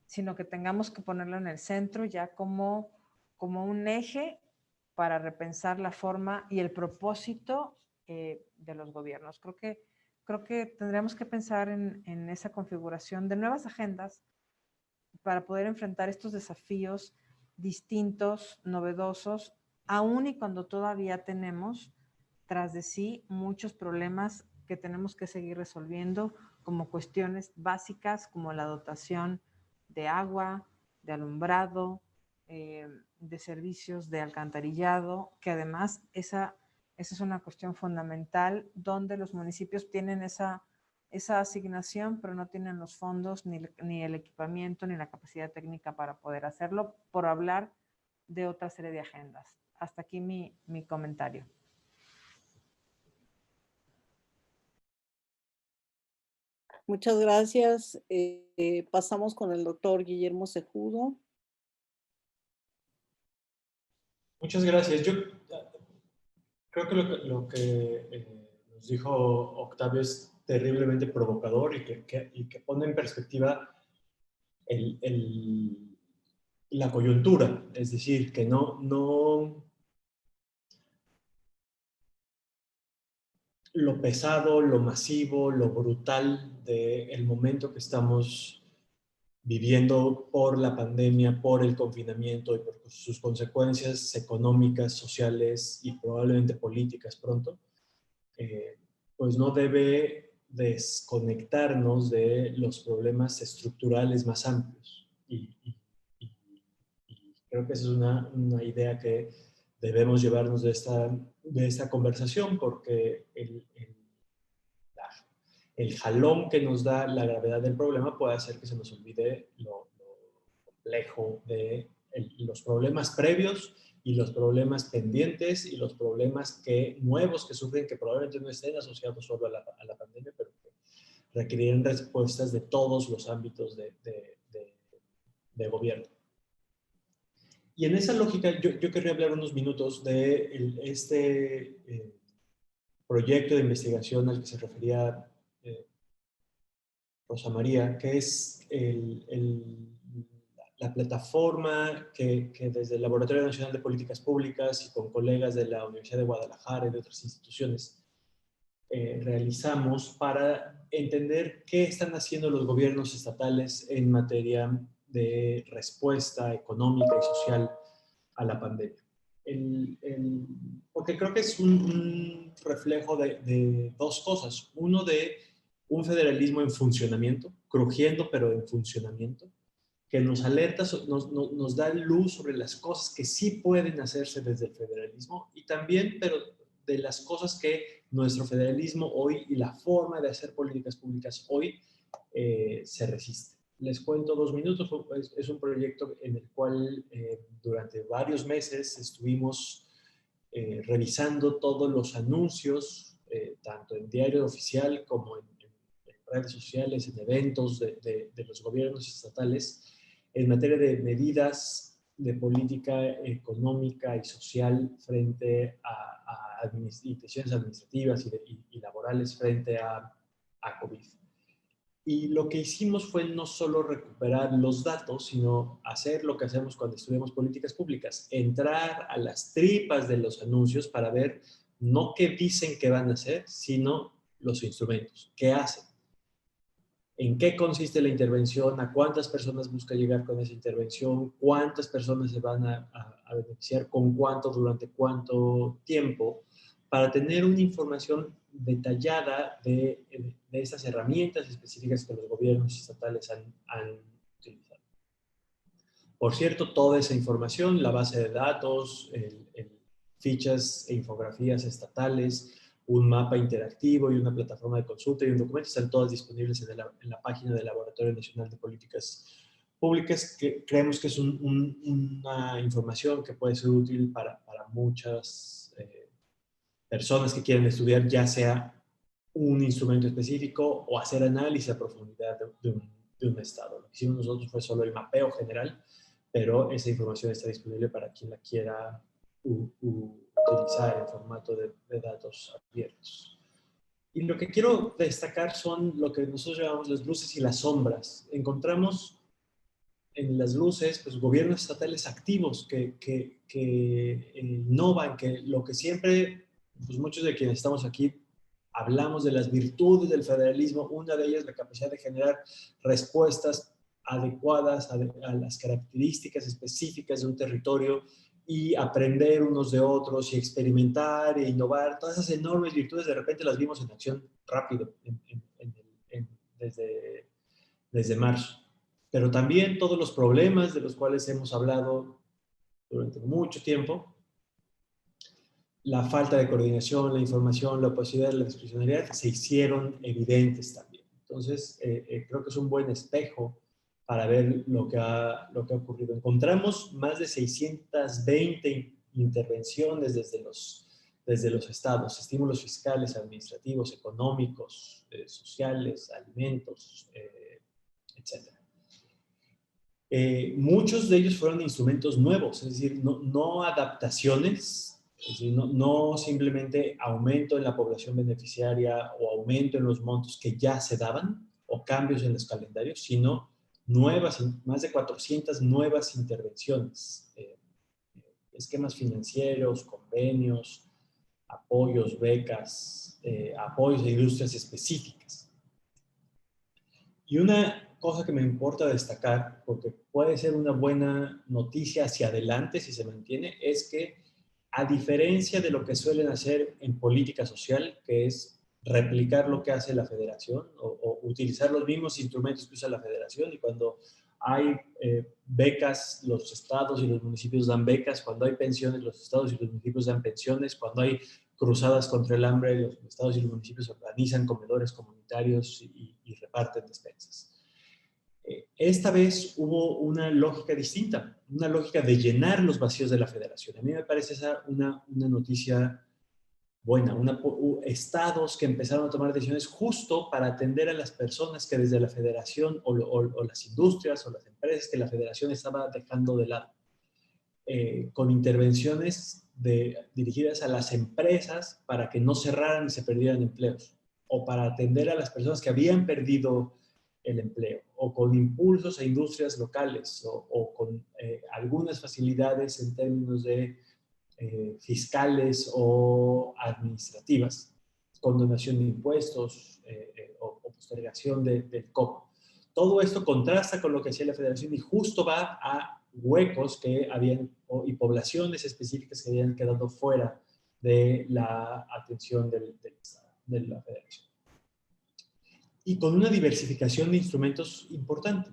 sino que tengamos que ponerlo en el centro ya como un eje para repensar la forma y el propósito de los gobiernos. Creo que tendríamos que pensar en esa configuración de nuevas agendas para poder enfrentar estos desafíos distintos, novedosos, aun y cuando todavía tenemos tras de sí muchos problemas que tenemos que seguir resolviendo, como cuestiones básicas como la dotación de agua, de alumbrado, de servicios de alcantarillado, que además esa es una cuestión fundamental donde los municipios tienen esa asignación, pero no tienen los fondos, ni el equipamiento, ni la capacidad técnica para poder hacerlo, por hablar de otra serie de agendas. Hasta aquí mi comentario. Muchas gracias. Pasamos con el doctor Guillermo Cejudo. Muchas gracias. Yo creo que lo que nos dijo Octavio es terriblemente provocador y que pone en perspectiva la coyuntura. Es decir, que no lo pesado, lo masivo, lo brutal del momento que estamos viviendo por la pandemia, por el confinamiento y por sus consecuencias económicas, sociales y probablemente políticas pronto, pues no debe desconectarnos de los problemas estructurales más amplios. Y creo que esa es una idea que debemos llevarnos de esta conversación, porque el jalón que nos da la gravedad del problema puede hacer que se nos olvide lo complejo de los problemas previos y los problemas pendientes y los problemas nuevos que surgen, que probablemente no estén asociados solo a la pandemia, pero que requerirán respuestas de todos los ámbitos de gobierno. Y en esa lógica yo querría hablar unos minutos de este proyecto de investigación al que se refería Rosa María, que es la plataforma que desde el Laboratorio Nacional de Políticas Públicas y con colegas de la Universidad de Guadalajara y de otras instituciones realizamos para entender qué están haciendo los gobiernos estatales en materia de respuesta económica y social a la pandemia. Porque creo que es un reflejo de dos cosas. Uno, de un federalismo en funcionamiento, crujiendo pero en funcionamiento, que nos alerta, nos da luz sobre las cosas que sí pueden hacerse desde el federalismo y también, pero de las cosas que nuestro federalismo hoy y la forma de hacer políticas públicas hoy se resiste. Les cuento 2 minutos. Es un proyecto en el cual durante varios meses estuvimos revisando todos los anuncios, tanto en diario oficial como en redes sociales, en eventos de los gobiernos estatales, en materia de medidas de política económica y social frente a instituciones administrativas y laborales frente a COVID. Y lo que hicimos fue no solo recuperar los datos, sino hacer lo que hacemos cuando estudiamos políticas públicas, entrar a las tripas de los anuncios para ver no qué dicen que van a hacer, sino los instrumentos, qué hacen, en qué consiste la intervención, a cuántas personas busca llegar con esa intervención, cuántas personas se van a beneficiar, con cuánto, durante cuánto tiempo, para tener una información detallada de esas herramientas específicas que los gobiernos estatales han utilizado. Por cierto, toda esa información, la base de datos, fichas e infografías estatales, un mapa interactivo y una plataforma de consulta y un documento, están todas disponibles en la página del Laboratorio Nacional de Políticas Públicas, que creemos que es una información que puede ser útil para muchas personas que quieren estudiar ya sea un instrumento específico o hacer análisis a profundidad de un estado. Lo que hicimos nosotros fue solo el mapeo general, pero esa información está disponible para quien la quiera utilizar en formato de datos abiertos. Y lo que quiero destacar son lo que nosotros llamamos las luces y las sombras. Encontramos en las luces, pues, gobiernos estatales activos que innovan, que lo que siempre, pues muchos de quienes estamos aquí hablamos de las virtudes del federalismo, una de ellas la capacidad de generar respuestas adecuadas a las características específicas de un territorio y aprender unos de otros y experimentar e innovar. Todas esas enormes virtudes de repente las vimos en acción rápido desde marzo. Pero también todos los problemas de los cuales hemos hablado durante mucho tiempo, la falta de coordinación, la información, la opacidad, la discrecionalidad, se hicieron evidentes también. Entonces, creo que es un buen espejo para ver lo que ha ocurrido. Encontramos más de 620 intervenciones desde los estados, estímulos fiscales, administrativos, económicos, sociales, alimentos, etc. Muchos de ellos fueron instrumentos nuevos, es decir, no adaptaciones, es decir, no simplemente aumento en la población beneficiaria o aumento en los montos que ya se daban o cambios en los calendarios, sino más de 400 nuevas intervenciones, esquemas financieros, convenios, apoyos, becas, apoyos a industrias específicas. Y una cosa que me importa destacar, porque puede ser una buena noticia hacia adelante si se mantiene, es que a diferencia de lo que suelen hacer en política social, que es replicar lo que hace la federación o utilizar los mismos instrumentos que usa la federación, y cuando hay becas, los estados y los municipios dan becas, cuando hay pensiones, los estados y los municipios dan pensiones, cuando hay cruzadas contra el hambre, los estados y los municipios organizan comedores comunitarios y reparten despensas. Esta vez hubo una lógica distinta, una lógica de llenar los vacíos de la federación. A mí me parece esa una noticia buena, estados que empezaron a tomar decisiones justo para atender a las personas que desde la federación o las industrias o las empresas que la federación estaba dejando de lado, con intervenciones dirigidas a las empresas para que no cerraran y se perdieran empleos, o para atender a las personas que habían perdido el empleo, o con impulsos a industrias locales, o con algunas facilidades en términos de fiscales o administrativas, condonación de impuestos o postergación del cobro. Todo esto contrasta con lo que hacía la federación y justo va a huecos que habían y poblaciones específicas que habían quedado fuera de la atención de la federación. Y con una diversificación de instrumentos importante.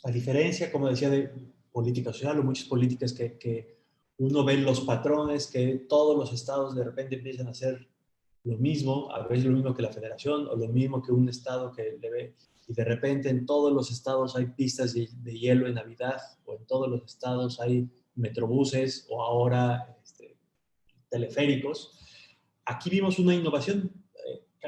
A diferencia, como decía, de política social o muchas políticas que uno ve los patrones, que todos los estados de repente empiezan a hacer lo mismo, a veces lo mismo que la federación o lo mismo que un estado que le ve, y de repente en todos los estados hay pistas de hielo en Navidad, o en todos los estados hay metrobuses o ahora teleféricos. Aquí vimos una innovación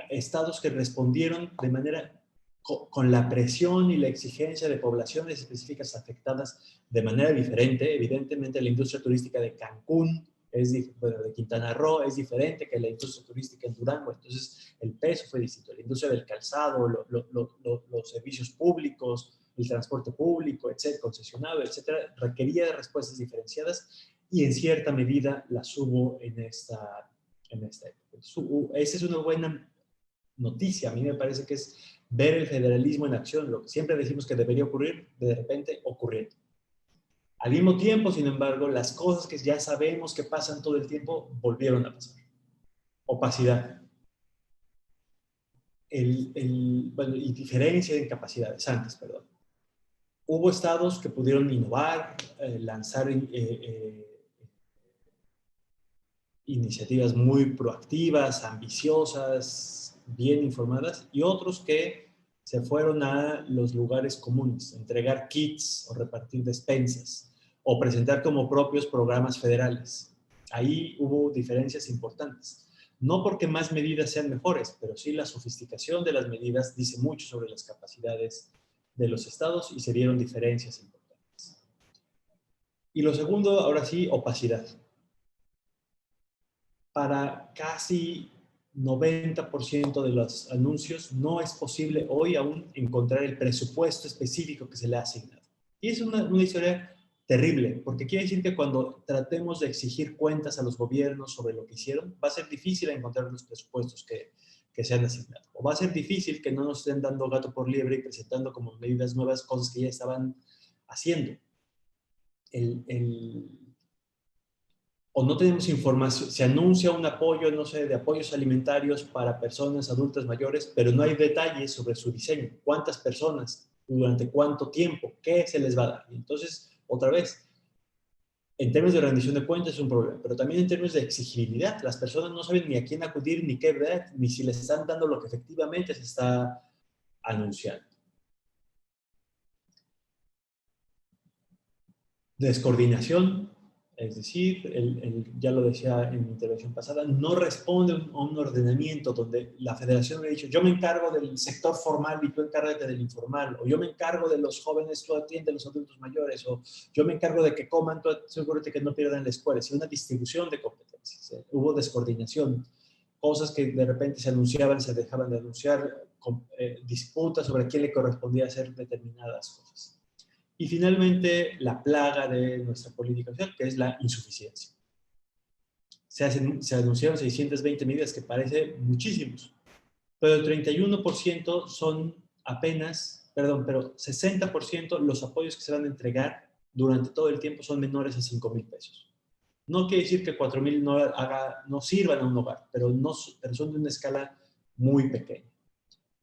estados que respondieron de manera con la presión y la exigencia de poblaciones específicas afectadas de manera diferente. Evidentemente, la industria turística de Cancún, de Quintana Roo, es diferente que la industria turística en Durango. Entonces, el peso fue distinto. La industria del calzado, los servicios públicos, el transporte público, etcétera, concesionado, etcétera, requería de respuestas diferenciadas y en cierta medida las hubo en esta época. Esa es una buena noticia. A mí me parece que es ver el federalismo en acción, lo que siempre decimos que debería ocurrir, de repente ocurriendo. Al mismo tiempo, sin embargo, las cosas que ya sabemos que pasan todo el tiempo volvieron a pasar. Opacidad. Bueno, y diferencia de capacidades antes, perdón. Hubo estados que pudieron innovar, lanzar iniciativas muy proactivas, ambiciosas, bien informadas, y otros que se fueron a los lugares comunes, entregar kits o repartir despensas, o presentar como propios programas federales. Ahí hubo diferencias importantes. No porque más medidas sean mejores, pero sí la sofisticación de las medidas dice mucho sobre las capacidades de los estados y se dieron diferencias importantes. Y lo segundo, ahora sí, opacidad. Para casi 90% de los anuncios no es posible hoy aún encontrar el presupuesto específico que se le ha asignado. Y es una historia terrible, porque quiere decir que cuando tratemos de exigir cuentas a los gobiernos sobre lo que hicieron, va a ser difícil encontrar los presupuestos que se han asignado. O va a ser difícil que no nos estén dando gato por liebre y presentando como medidas nuevas cosas que ya estaban haciendo. O no tenemos información, se anuncia un apoyo, no sé, de apoyos alimentarios para personas adultas mayores, pero no hay detalles sobre su diseño. ¿Cuántas personas? ¿Durante cuánto tiempo? ¿Qué se les va a dar? Entonces, otra vez, en términos de rendición de cuentas es un problema, pero también en términos de exigibilidad. Las personas no saben ni a quién acudir, ni qué ver, ni si les están dando lo que efectivamente se está anunciando. Descoordinación. Es decir, ya lo decía en mi intervención pasada, no responde a un ordenamiento donde la federación me ha dicho, yo me encargo del sector formal y tú encárgate del informal, o yo me encargo de los jóvenes, tú atiende a los adultos mayores, o yo me encargo de que coman, tú asegúrate que no pierdan la escuela. Es una distribución de competencias. Hubo descoordinación, cosas que de repente se anunciaban, se dejaban de anunciar, disputas sobre a quién le correspondía hacer determinadas cosas. Y finalmente, la plaga de nuestra política social, que es la insuficiencia. Se anunciaron 620 medidas, que parece muchísimos, pero el 31% son apenas, perdón, pero 60% los apoyos que se van a entregar durante todo el tiempo son menores a 5,000 pesos. No quiere decir que 4,000 no sirvan a un hogar, pero son de una escala muy pequeña.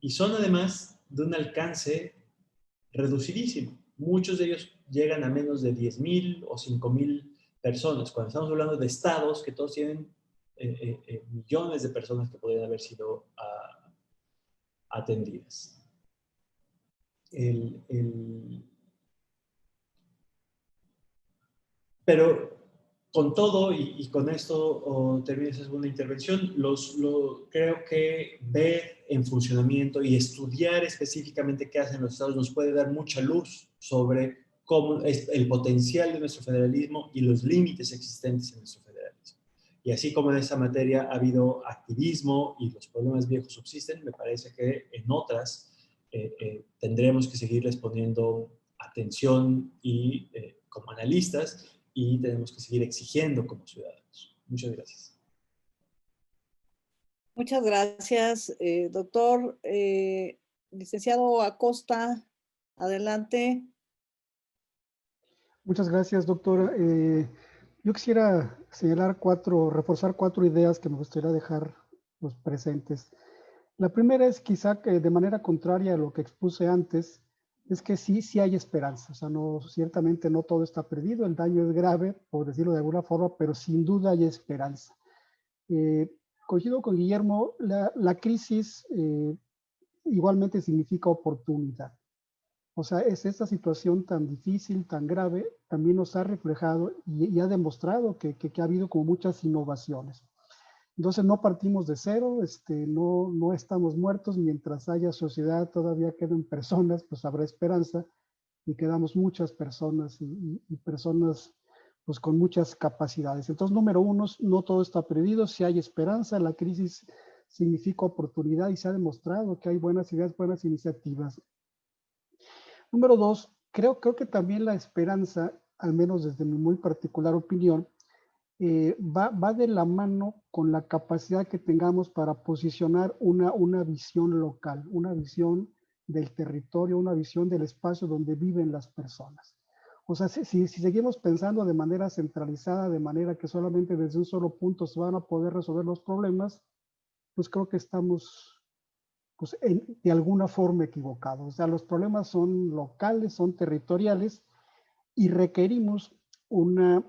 Y son además de un alcance reducidísimo. Muchos de ellos llegan a menos de 10,000 o 5,000 personas. Cuando estamos hablando de estados que todos tienen millones de personas que podrían haber sido atendidas. Pero con todo, y con esto termino esa segunda intervención, creo que ver en funcionamiento y estudiar específicamente qué hacen los estados nos puede dar mucha luz sobre cómo es el potencial de nuestro federalismo y los límites existentes en nuestro federalismo. Y así como en esta materia ha habido activismo y los problemas viejos subsisten, me parece que en otras tendremos que seguirles poniendo atención y como analistas, y tenemos que seguir exigiendo como ciudadanos. Muchas gracias. Muchas gracias, doctor. Licenciado Acosta, adelante. Muchas gracias, doctora. Yo quisiera reforzar cuatro ideas que me gustaría dejar los presentes. La primera es quizá que de manera contraria a lo que expuse antes, es que sí hay esperanza. O sea, ciertamente no todo está perdido, el daño es grave, por decirlo de alguna forma, pero sin duda hay esperanza. Coincido con Guillermo, la crisis igualmente significa oportunidad. O sea, es esta situación tan difícil, tan grave, también nos ha reflejado y ha demostrado que ha habido como muchas innovaciones. Entonces no partimos de cero, no estamos muertos. Mientras haya sociedad, todavía quedan personas, pues habrá esperanza, y quedamos muchas personas y personas pues con muchas capacidades. Entonces, número uno, no todo está perdido, si hay esperanza, la crisis significa oportunidad y se ha demostrado que hay buenas ideas, buenas iniciativas. Número dos, creo que también la esperanza, al menos desde mi muy particular opinión, va de la mano con la capacidad que tengamos para posicionar una visión local, una visión del territorio, una visión del espacio donde viven las personas. O sea, si seguimos pensando de manera centralizada, de manera que solamente desde un solo punto se van a poder resolver los problemas, pues creo que estamos pues, de alguna forma equivocados. O sea, los problemas son locales, son territoriales y requerimos una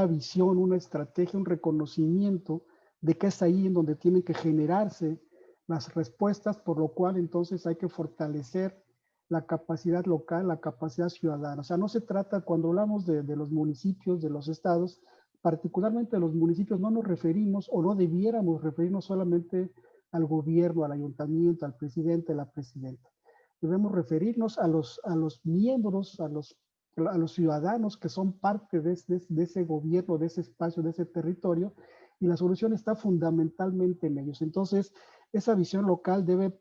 visión, una estrategia, un reconocimiento de que es ahí en donde tienen que generarse las respuestas, por lo cual entonces hay que fortalecer la capacidad local, la capacidad ciudadana. O sea, no se trata, cuando hablamos de los municipios, de los estados, particularmente de los municipios, no nos referimos o no debiéramos referirnos solamente al gobierno, al ayuntamiento, al presidente, a la presidenta. Debemos referirnos a los miembros, a los ciudadanos que son parte de ese gobierno, de ese espacio, de ese territorio, y la solución está fundamentalmente en ellos. Entonces, esa visión local debe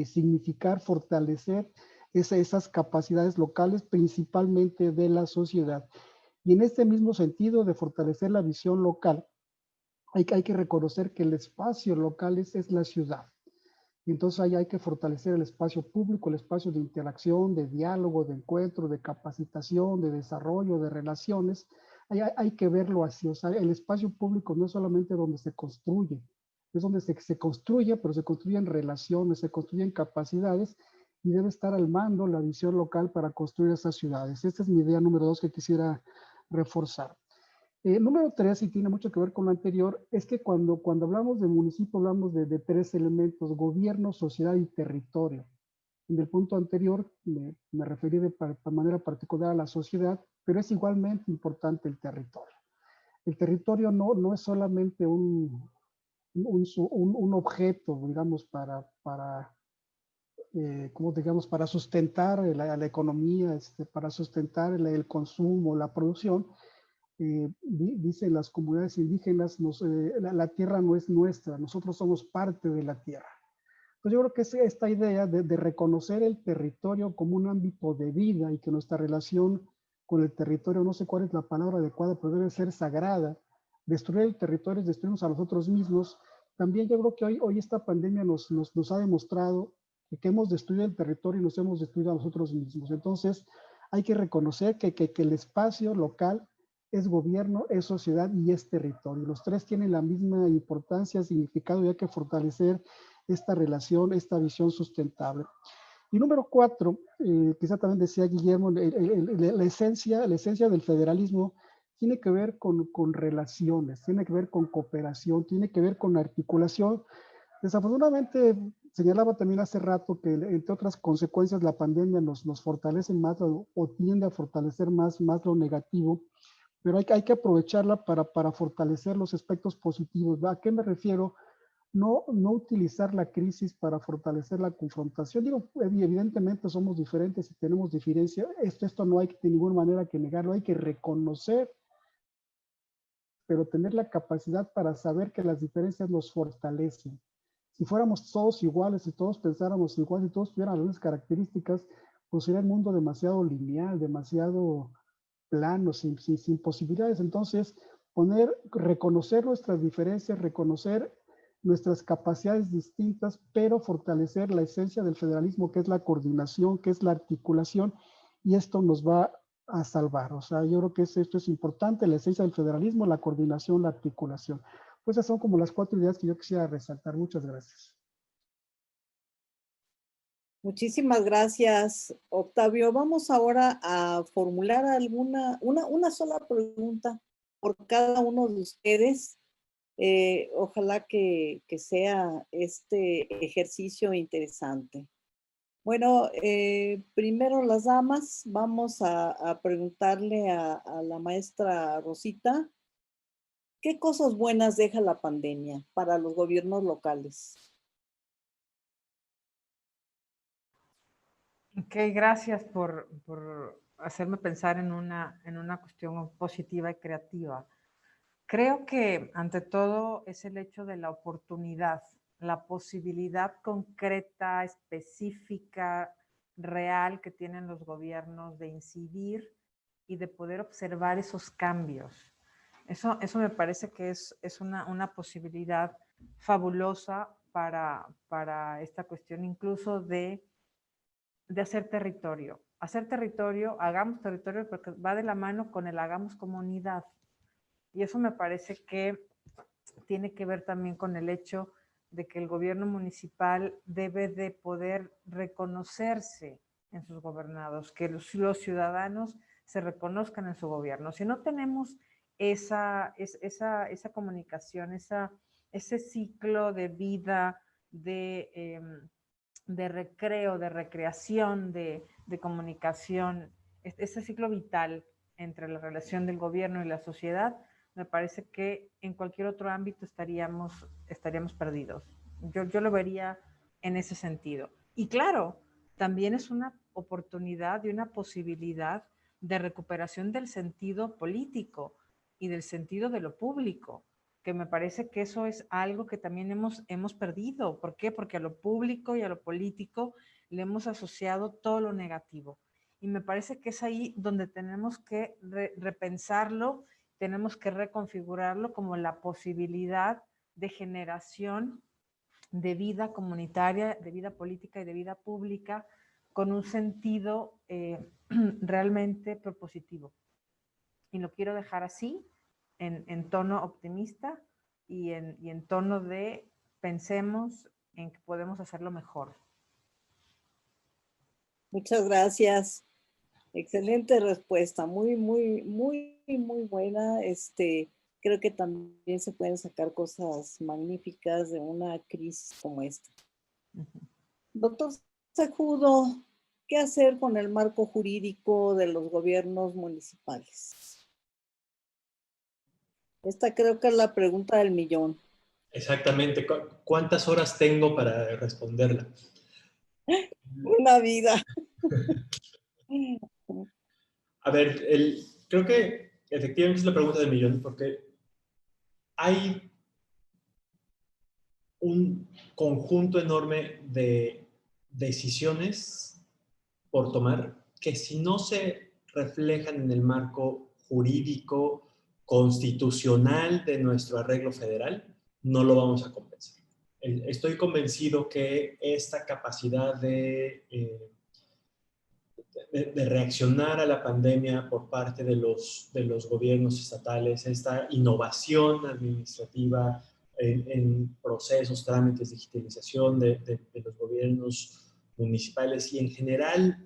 significar fortalecer esas capacidades locales, principalmente de la sociedad. Y en este mismo sentido de fortalecer la visión local, hay que reconocer que el espacio local es la ciudad. Y entonces ahí hay que fortalecer el espacio público, el espacio de interacción, de diálogo, de encuentro, de capacitación, de desarrollo, de relaciones. Hay que verlo así. O sea, el espacio público no es solamente donde se construye, es donde se construye, pero se construyen relaciones, se construyen capacidades, y debe estar al mando la visión local para construir esas ciudades. Esta es mi idea número 2 que quisiera reforzar. Número 3, y tiene mucho que ver con lo anterior, es que cuando hablamos de municipio hablamos de 3 elementos: gobierno, sociedad y territorio. En el punto anterior me referí de manera particular a la sociedad, pero es igualmente importante el territorio. El territorio no es solamente un objeto, digamos, para sustentar la economía, para sustentar el consumo, la producción. Dicen las comunidades indígenas, la tierra no es nuestra, nosotros somos parte de la tierra. Pues yo creo que es esta idea de reconocer el territorio como un ámbito de vida, y que nuestra relación con el territorio, no sé cuál es la palabra adecuada, pero debe ser sagrada. Destruir el territorio es destruirnos a nosotros mismos. También yo creo que hoy esta pandemia nos ha demostrado que hemos destruido el territorio y nos hemos destruido a nosotros mismos. Entonces hay que reconocer que el espacio local es gobierno, es sociedad y es territorio. Los tres tienen la misma importancia, significado, y hay que fortalecer esta relación, esta visión sustentable. Y número 4, quizá también decía Guillermo, la esencia del federalismo tiene que ver con relaciones, tiene que ver con cooperación, tiene que ver con articulación. Desafortunadamente, señalaba también hace rato que, entre otras consecuencias, la pandemia nos fortalece más o tiende a fortalecer más lo negativo, pero hay que aprovecharla para fortalecer los aspectos positivos. ¿A qué me refiero? No utilizar la crisis para fortalecer la confrontación. Digo, evidentemente somos diferentes y tenemos diferencia. Esto no hay de ninguna manera que negarlo, hay que reconocer, pero tener la capacidad para saber que las diferencias nos fortalecen. Si fuéramos todos iguales, si todos pensáramos igual, si todos tuvieran las mismas características, pues sería el mundo demasiado lineal, demasiado plano, sin posibilidades. Entonces, reconocer nuestras diferencias, reconocer nuestras capacidades distintas, pero fortalecer la esencia del federalismo, que es la coordinación, que es la articulación, y esto nos va a salvar. O sea, yo creo que esto es importante: la esencia del federalismo, la coordinación, la articulación. Pues esas son como las 4 ideas que yo quisiera resaltar. Muchas gracias. Muchísimas gracias, Octavio. Vamos ahora a formular una sola pregunta por cada uno de ustedes. Ojalá que sea este ejercicio interesante. Bueno, primero las damas, vamos a preguntarle a la maestra Rosita, ¿Qué cosas buenas deja la pandemia para los gobiernos locales? Ok, gracias por hacerme pensar en una cuestión positiva y creativa. Creo que ante todo es el hecho de la oportunidad, la posibilidad concreta, específica, real que tienen los gobiernos de incidir y de poder observar esos cambios. Eso me parece que es una posibilidad fabulosa para esta cuestión incluso de hacer territorio. Hacer territorio, hagamos territorio, porque va de la mano con el hagamos comunidad. Y eso me parece que tiene que ver también con el hecho de que el gobierno municipal debe de poder reconocerse en sus gobernados, que los ciudadanos se reconozcan en su gobierno. Si no tenemos esa comunicación, ese ciclo de vida, de recreo, de recreación, de comunicación, ese ciclo vital entre la relación del gobierno y la sociedad, me parece que en cualquier otro ámbito estaríamos perdidos. Yo lo vería en ese sentido. Y claro, también es una oportunidad y una posibilidad de recuperación del sentido político y del sentido de lo público, que me parece que eso es algo que también hemos perdido. ¿Por qué? Porque a lo público y a lo político le hemos asociado todo lo negativo. Y me parece que es ahí donde tenemos que repensarlo, tenemos que reconfigurarlo como la posibilidad de generación de vida comunitaria, de vida política y de vida pública con un sentido realmente propositivo. Y lo quiero dejar así, en tono optimista y en tono de pensemos en que podemos hacerlo mejor. Muchas gracias. Excelente respuesta, muy, muy, muy, muy buena. Creo que también se pueden sacar cosas magníficas de una crisis como esta. Doctor Sajudo, ¿qué hacer con el marco jurídico de los gobiernos municipales? Esta creo que es la pregunta del millón. Exactamente. ¿Cuántas horas tengo para responderla? Una vida. A ver, creo que efectivamente es la pregunta del millón, porque hay un conjunto enorme de decisiones por tomar que si no se reflejan en el marco jurídico constitucional de nuestro arreglo federal, no lo vamos a convencer. Estoy convencido que esta capacidad de reaccionar a la pandemia por parte de los gobiernos estatales, esta innovación administrativa en procesos, trámites, digitalización de los gobiernos municipales y en general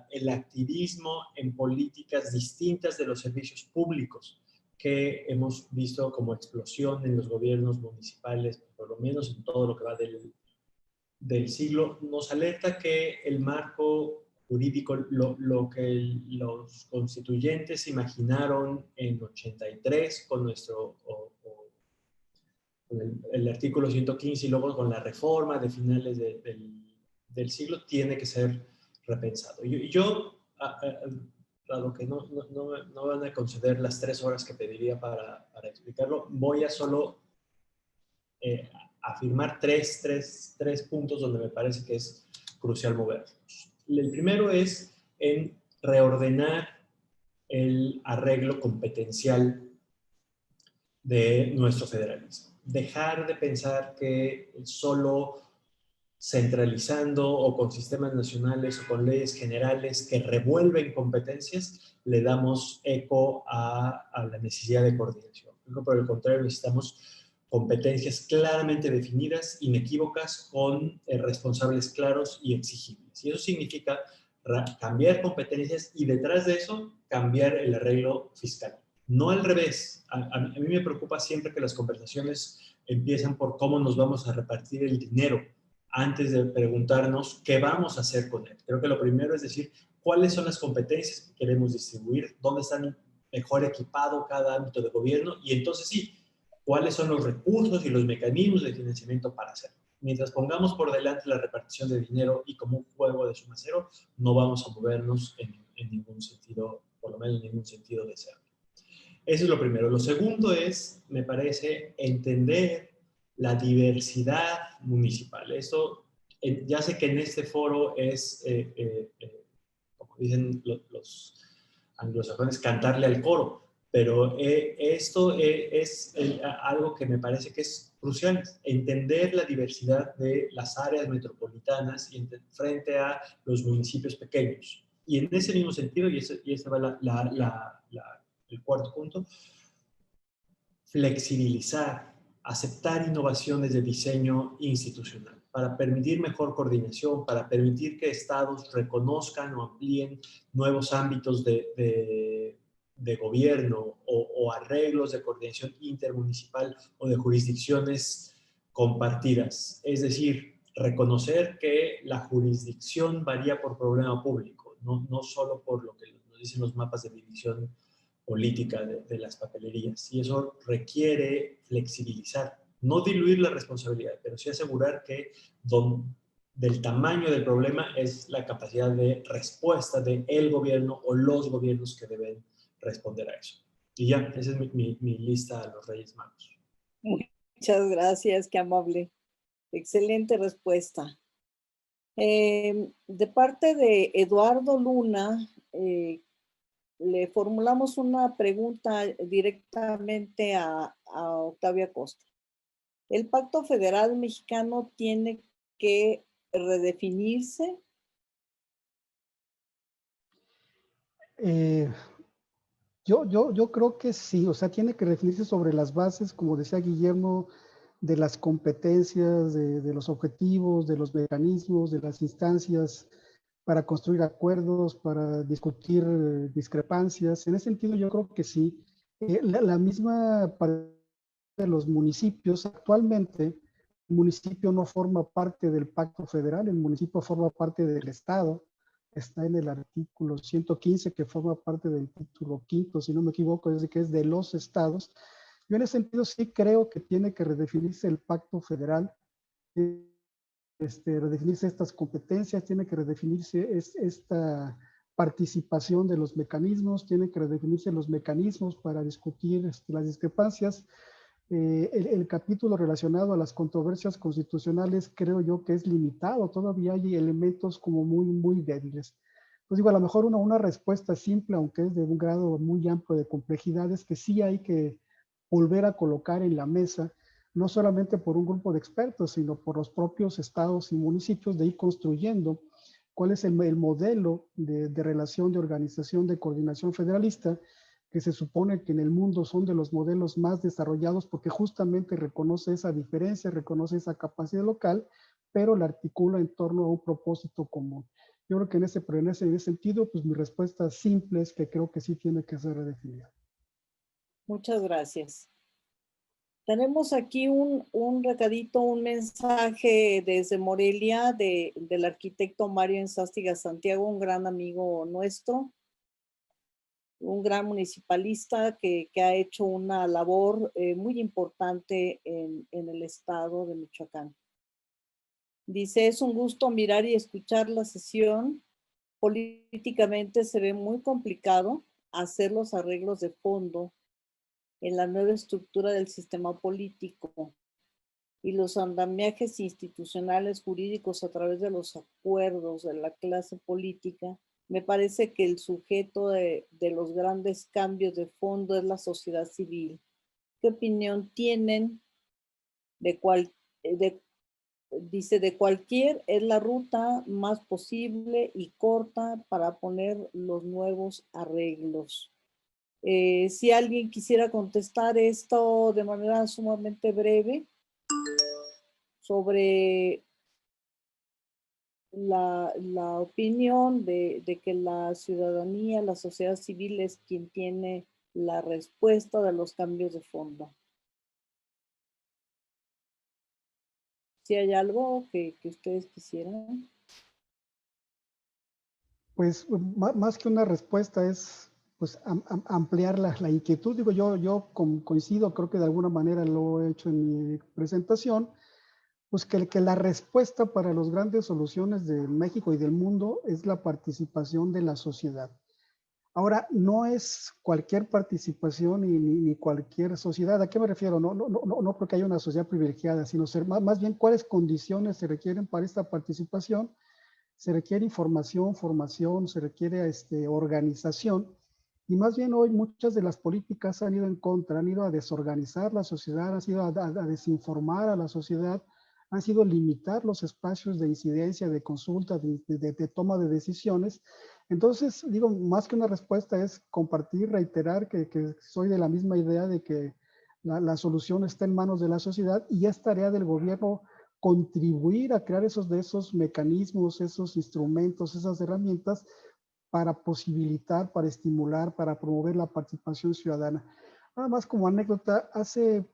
el activismo en políticas distintas de los servicios públicos que hemos visto como explosión en los gobiernos municipales, por lo menos en todo lo que va del siglo, nos alerta que el marco jurídico, lo que los constituyentes imaginaron en 83 con con el artículo 115 y luego con la reforma de finales del siglo, tiene que ser repensado. Yo dado que no van a conceder las 3 horas que pediría para explicarlo, voy a solo afirmar tres puntos donde me parece que es crucial movernos. El primero es en reordenar el arreglo competencial de nuestro federalismo. Dejar de pensar que solo centralizando o con sistemas nacionales o con leyes generales que revuelven competencias, le damos eco a la necesidad de coordinación. Por el contrario, necesitamos competencias claramente definidas, inequívocas, con responsables claros y exigibles. Y eso significa cambiar competencias y detrás de eso cambiar el arreglo fiscal. No al revés. A mí me preocupa siempre que las conversaciones empiezan por cómo nos vamos a repartir el dinero antes de preguntarnos qué vamos a hacer con él. Creo que lo primero es decir cuáles son las competencias que queremos distribuir, dónde están mejor equipado cada ámbito de gobierno y entonces sí, cuáles son los recursos y los mecanismos de financiamiento para hacerlo. Mientras pongamos por delante la repartición de dinero y como un juego de suma cero, no vamos a movernos en ningún sentido, por lo menos en ningún sentido deseable. Eso es lo primero. Lo segundo es, me parece, entender la diversidad municipal. Esto, ya sé que en este foro es, como dicen los anglosajones, cantarle al coro, pero esto es algo que me parece que es crucial, entender la diversidad de las áreas metropolitanas y frente a los municipios pequeños. Y en ese mismo sentido, y ese va el cuarto punto, flexibilizar, aceptar innovaciones de diseño institucional para permitir mejor coordinación, para permitir que estados reconozcan o amplíen nuevos ámbitos de gobierno o arreglos de coordinación intermunicipal o de jurisdicciones compartidas. Es decir, reconocer que la jurisdicción varía por problema público, no solo por lo que nos dicen los mapas de división política de las papelerías. Y eso requiere flexibilizar, no diluir la responsabilidad, pero sí asegurar que del tamaño del problema es la capacidad de respuesta del gobierno o los gobiernos que deben responder a eso. Y ya, esa es mi lista a los Reyes Magos. Muchas gracias, qué amable. Excelente respuesta. De parte de Eduardo Luna, le formulamos una pregunta directamente a Octavio Acosta. ¿El Pacto Federal Mexicano tiene que redefinirse? Yo creo que sí, o sea, tiene que redefinirse sobre las bases, como decía Guillermo, de las competencias, de los objetivos, de los mecanismos, de las instancias para construir acuerdos, para discutir discrepancias. En ese sentido, yo creo que sí. La misma parte de los municipios, actualmente, el municipio no forma parte del Pacto Federal, el municipio forma parte del Estado. Está en el artículo 115 que forma parte del título quinto, si no me equivoco, es de que es de los estados. Yo en ese sentido sí creo que tiene que redefinirse el Pacto Federal, redefinirse estas competencias, tiene que redefinirse esta participación de los mecanismos, tiene que redefinirse los mecanismos para discutir las discrepancias. El capítulo relacionado a las controversias constitucionales creo yo que es limitado, todavía hay elementos como muy débiles. Pues digo, a lo mejor una respuesta simple, aunque es de un grado muy amplio de complejidad, es que sí hay que volver a colocar en la mesa, no solamente por un grupo de expertos, sino por los propios estados y municipios, de ir construyendo cuál es el modelo de relación, de organización, de coordinación federalista, que se supone que en el mundo son de los modelos más desarrollados porque justamente reconoce esa diferencia, reconoce esa capacidad local, pero la articula en torno a un propósito común. Yo creo que en ese sentido, pues mi respuesta simple es que creo que sí tiene que ser redefinida. Muchas gracias. Tenemos aquí un recadito, un mensaje desde Morelia del arquitecto Mario Enzástiga Santiago, un gran amigo nuestro, un gran municipalista que ha hecho una labor muy importante en el estado de Michoacán. Dice, es un gusto mirar y escuchar la sesión. Políticamente se ve muy complicado hacer los arreglos de fondo en la nueva estructura del sistema político y los andamiajes institucionales jurídicos a través de los acuerdos de la clase política. Me parece que el sujeto de los grandes cambios de fondo es la sociedad civil. ¿Qué opinión tienen dice, de cualquier es la ruta más posible y corta para poner los nuevos arreglos? Si alguien quisiera contestar esto de manera sumamente breve sobre la opinión de que la ciudadanía, la sociedad civil es quien tiene la respuesta de los cambios de fondo. Si hay algo que ustedes quisieran. Pues más que una respuesta es pues ampliar la inquietud. Digo, yo coincido, creo que de alguna manera lo he hecho en mi presentación, pues que la respuesta para las grandes soluciones de México y del mundo es la participación de la sociedad. Ahora, no es cualquier participación ni cualquier sociedad. ¿A qué me refiero? No porque haya una sociedad privilegiada, sino ser más bien cuáles condiciones se requieren para esta participación. Se requiere información, formación, se requiere organización. Y más bien hoy muchas de las políticas han ido en contra, han ido a desorganizar la sociedad, han ido a desinformar a la sociedad, han sido limitar los espacios de incidencia, de consulta, de toma de decisiones. Entonces, digo, más que una respuesta es compartir, reiterar que soy de la misma idea de que la solución está en manos de la sociedad y es tarea del gobierno contribuir a crear esos mecanismos, esos instrumentos, esas herramientas para posibilitar, para estimular, para promover la participación ciudadana. Nada más como anécdota,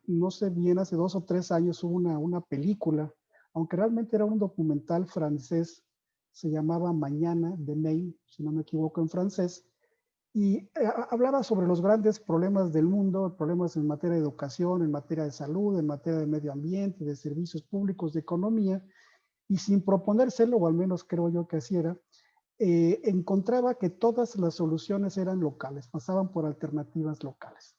no sé bien, hace 2 o 3 años hubo una película, aunque realmente era un documental francés, se llamaba Mañana, de Maine, si no me equivoco en francés, y hablaba sobre los grandes problemas del mundo, problemas en materia de educación, en materia de salud, en materia de medio ambiente, de servicios públicos, de economía, y sin proponérselo, o al menos creo yo que así era, encontraba que todas las soluciones eran locales, pasaban por alternativas locales.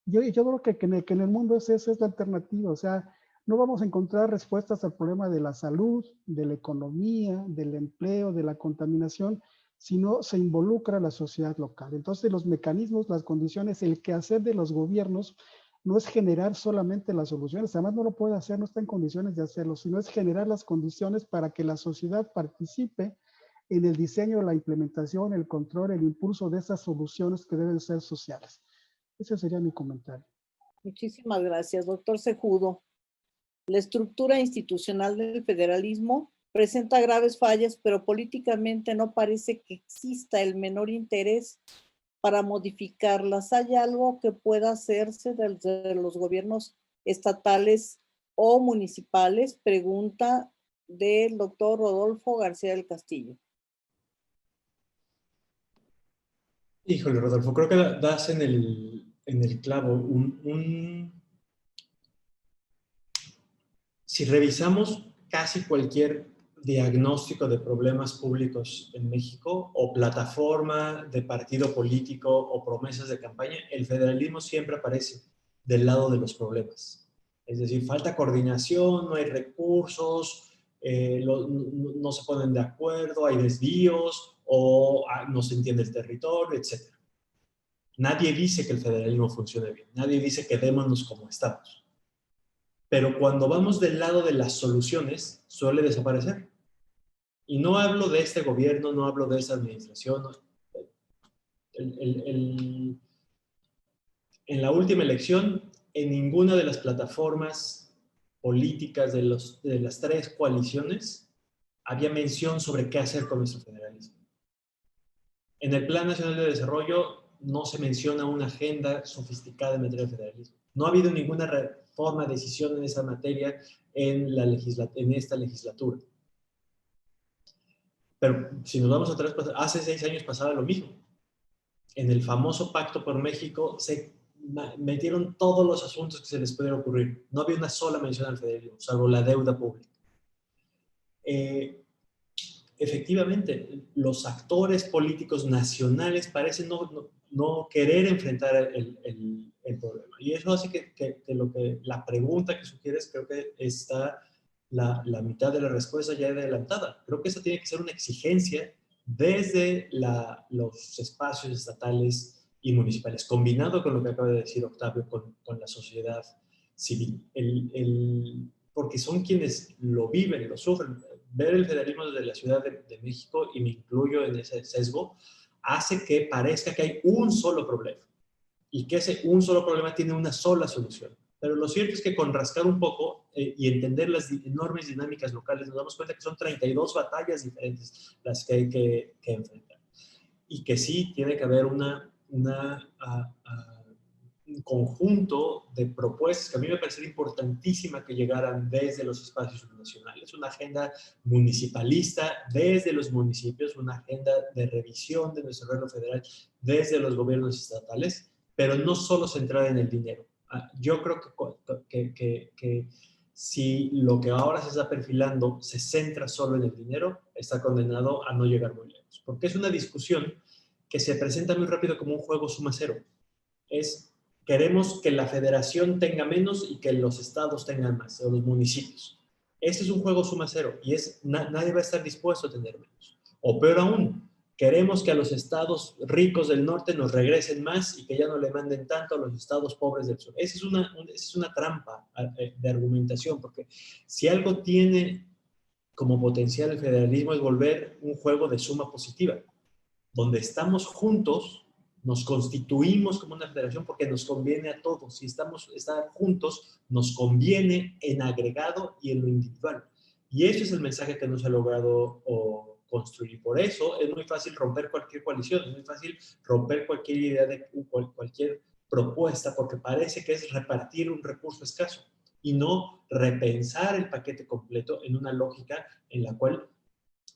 Yo creo que en el mundo esa es la alternativa, o sea, no vamos a encontrar respuestas al problema de la salud, de la economía, del empleo, de la contaminación, si no se involucra la sociedad local. Entonces los mecanismos, las condiciones, el quehacer de los gobiernos no es generar solamente las soluciones, además no lo puede hacer, no está en condiciones de hacerlo, sino es generar las condiciones para que la sociedad participe en el diseño, la implementación, el control, el impulso de esas soluciones que deben ser sociales. Ese sería mi comentario. Muchísimas gracias, doctor Cejudo. La estructura institucional del federalismo presenta graves fallas, pero políticamente no parece que exista el menor interés para modificarlas. ¿Hay algo que pueda hacerse desde los gobiernos estatales o municipales? Pregunta del doctor Rodolfo García del Castillo. Híjole, Rodolfo, creo que das en el clavo. Si revisamos casi cualquier diagnóstico de problemas públicos en México, o plataforma de partido político, o promesas de campaña, el federalismo siempre aparece del lado de los problemas. Es decir, falta coordinación, no hay recursos, no se ponen de acuerdo, hay desvíos, o no se entiende el territorio, etc. Nadie dice que el federalismo funcione bien, nadie dice quedémonos como estamos. Pero cuando vamos del lado de las soluciones, suele desaparecer. Y no hablo de este gobierno, no hablo de esta administración. En la última elección, en ninguna de las plataformas políticas de las 3 coaliciones había mención sobre qué hacer con nuestro federalismo. En el Plan Nacional de Desarrollo no se menciona una agenda sofisticada en materia de federalismo. No ha habido ninguna reforma, decisión en esa materia en esta legislatura. Pero si nos vamos atrás, hace 6 años pasaba lo mismo. En el famoso Pacto por México se metieron todos los asuntos que se les pudiera ocurrir. No había una sola mención al federalismo, salvo la deuda pública. Efectivamente, los actores políticos nacionales parecen no querer enfrentar el problema. Y eso hace que la pregunta que sugieres, creo que está la mitad de la respuesta ya adelantada. Creo que esa tiene que ser una exigencia desde los espacios estatales y municipales, combinado con lo que acaba de decir Octavio, con la sociedad civil. Porque son quienes lo viven, lo sufren. Ver el federalismo desde la Ciudad de México, y me incluyo en ese sesgo, hace que parezca que hay un solo problema y que ese un solo problema tiene una sola solución. Pero lo cierto es que con rascar un poco y entender las enormes dinámicas locales, nos damos cuenta que son 32 batallas diferentes las que hay que enfrentar. Y que sí tiene que haber conjunto de propuestas que a mí me parece importantísima que llegaran desde los espacios subnacionales, una agenda municipalista desde los municipios, una agenda de revisión de nuestro gobierno federal desde los gobiernos estatales, pero no solo centrada en el dinero. Yo creo que si lo que ahora se está perfilando se centra solo en el dinero, está condenado a no llegar muy lejos, porque es una discusión que se presenta muy rápido como un juego suma cero. Queremos que la federación tenga menos y que los estados tengan más, o los municipios. Este es un juego suma cero y nadie va a estar dispuesto a tener menos. O peor aún, queremos que a los estados ricos del norte nos regresen más y que ya no le manden tanto a los estados pobres del sur. Esa es una trampa de argumentación, porque si algo tiene como potencial el federalismo es volver un juego de suma positiva, donde estamos juntos, nos constituimos como una federación porque nos conviene a todos. Si estar juntos, nos conviene en agregado y en lo individual. Y ese es el mensaje que no se ha logrado construir. Por eso es muy fácil romper cualquier coalición, es muy fácil romper cualquier idea de cualquier propuesta, porque parece que es repartir un recurso escaso y no repensar el paquete completo en una lógica en la cual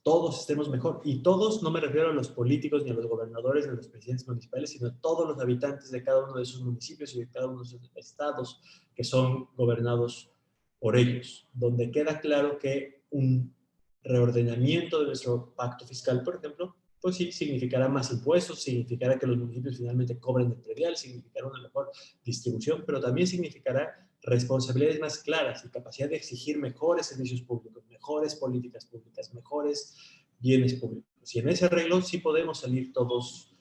todos estemos mejor. Y todos, no me refiero a los políticos, ni a los gobernadores, ni a los presidentes municipales, sino a todos los habitantes de cada uno de esos municipios y de cada uno de esos estados que son gobernados por ellos, donde queda claro que un reordenamiento de nuestro pacto fiscal, por ejemplo, pues sí, significará más impuestos, significará que los municipios finalmente cobren el predial, significará una mejor distribución, pero también significará responsabilidades más claras y capacidad de exigir mejores servicios públicos, mejores políticas públicas, mejores bienes públicos. Y en ese arreglo sí podemos salir todos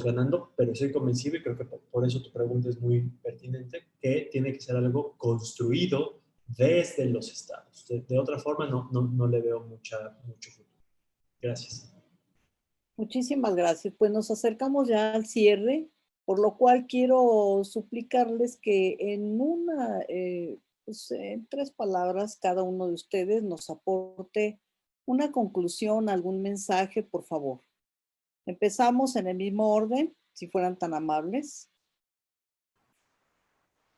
ganando, pero estoy convencido, y creo que por eso tu pregunta es muy pertinente, que tiene que ser algo construido desde los estados. De otra forma, no le veo mucho futuro. Gracias. Muchísimas gracias. Pues nos acercamos ya al cierre, por lo cual quiero suplicarles que pues, en 3 palabras cada uno de ustedes nos aporte una conclusión, algún mensaje, por favor. Empezamos en el mismo orden, si fueran tan amables.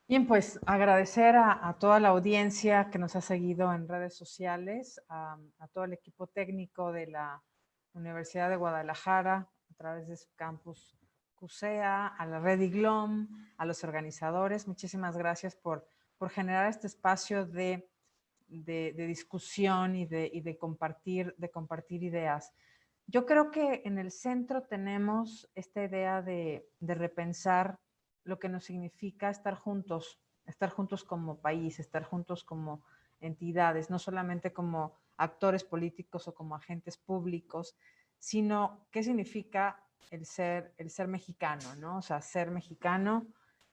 Bien, pues agradecer a toda la audiencia que nos ha seguido en redes sociales, a todo el equipo técnico de la Universidad de Guadalajara, a través de su campus CUSEA, a la Red IGLOM, a los organizadores. Muchísimas gracias por generar este espacio de discusión y de compartir ideas. Yo creo que en el centro tenemos esta idea de repensar lo que nos significa estar juntos como país, estar juntos como entidades, no solamente como actores políticos o como agentes públicos, sino qué significa el ser mexicano, ¿no? O sea, ser mexicano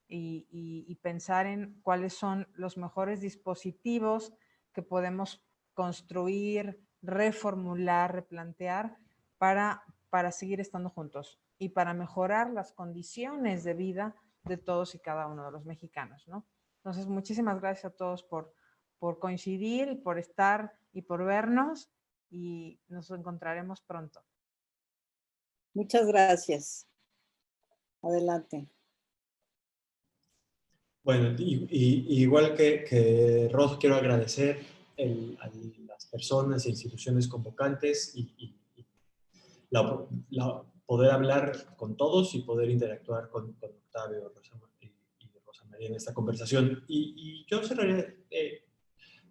y pensar en cuáles son los mejores dispositivos que podemos construir, reformular, replantear para seguir estando juntos y para mejorar las condiciones de vida de todos y cada uno de los mexicanos, ¿no? Entonces, muchísimas gracias a todos por coincidir y por estar y por vernos, y nos encontraremos pronto. Muchas gracias. Adelante. Bueno, igual que Ros, quiero agradecer a las personas e instituciones convocantes y poder hablar con todos y poder interactuar con Octavio y Rosa María en esta conversación. Y yo cerraré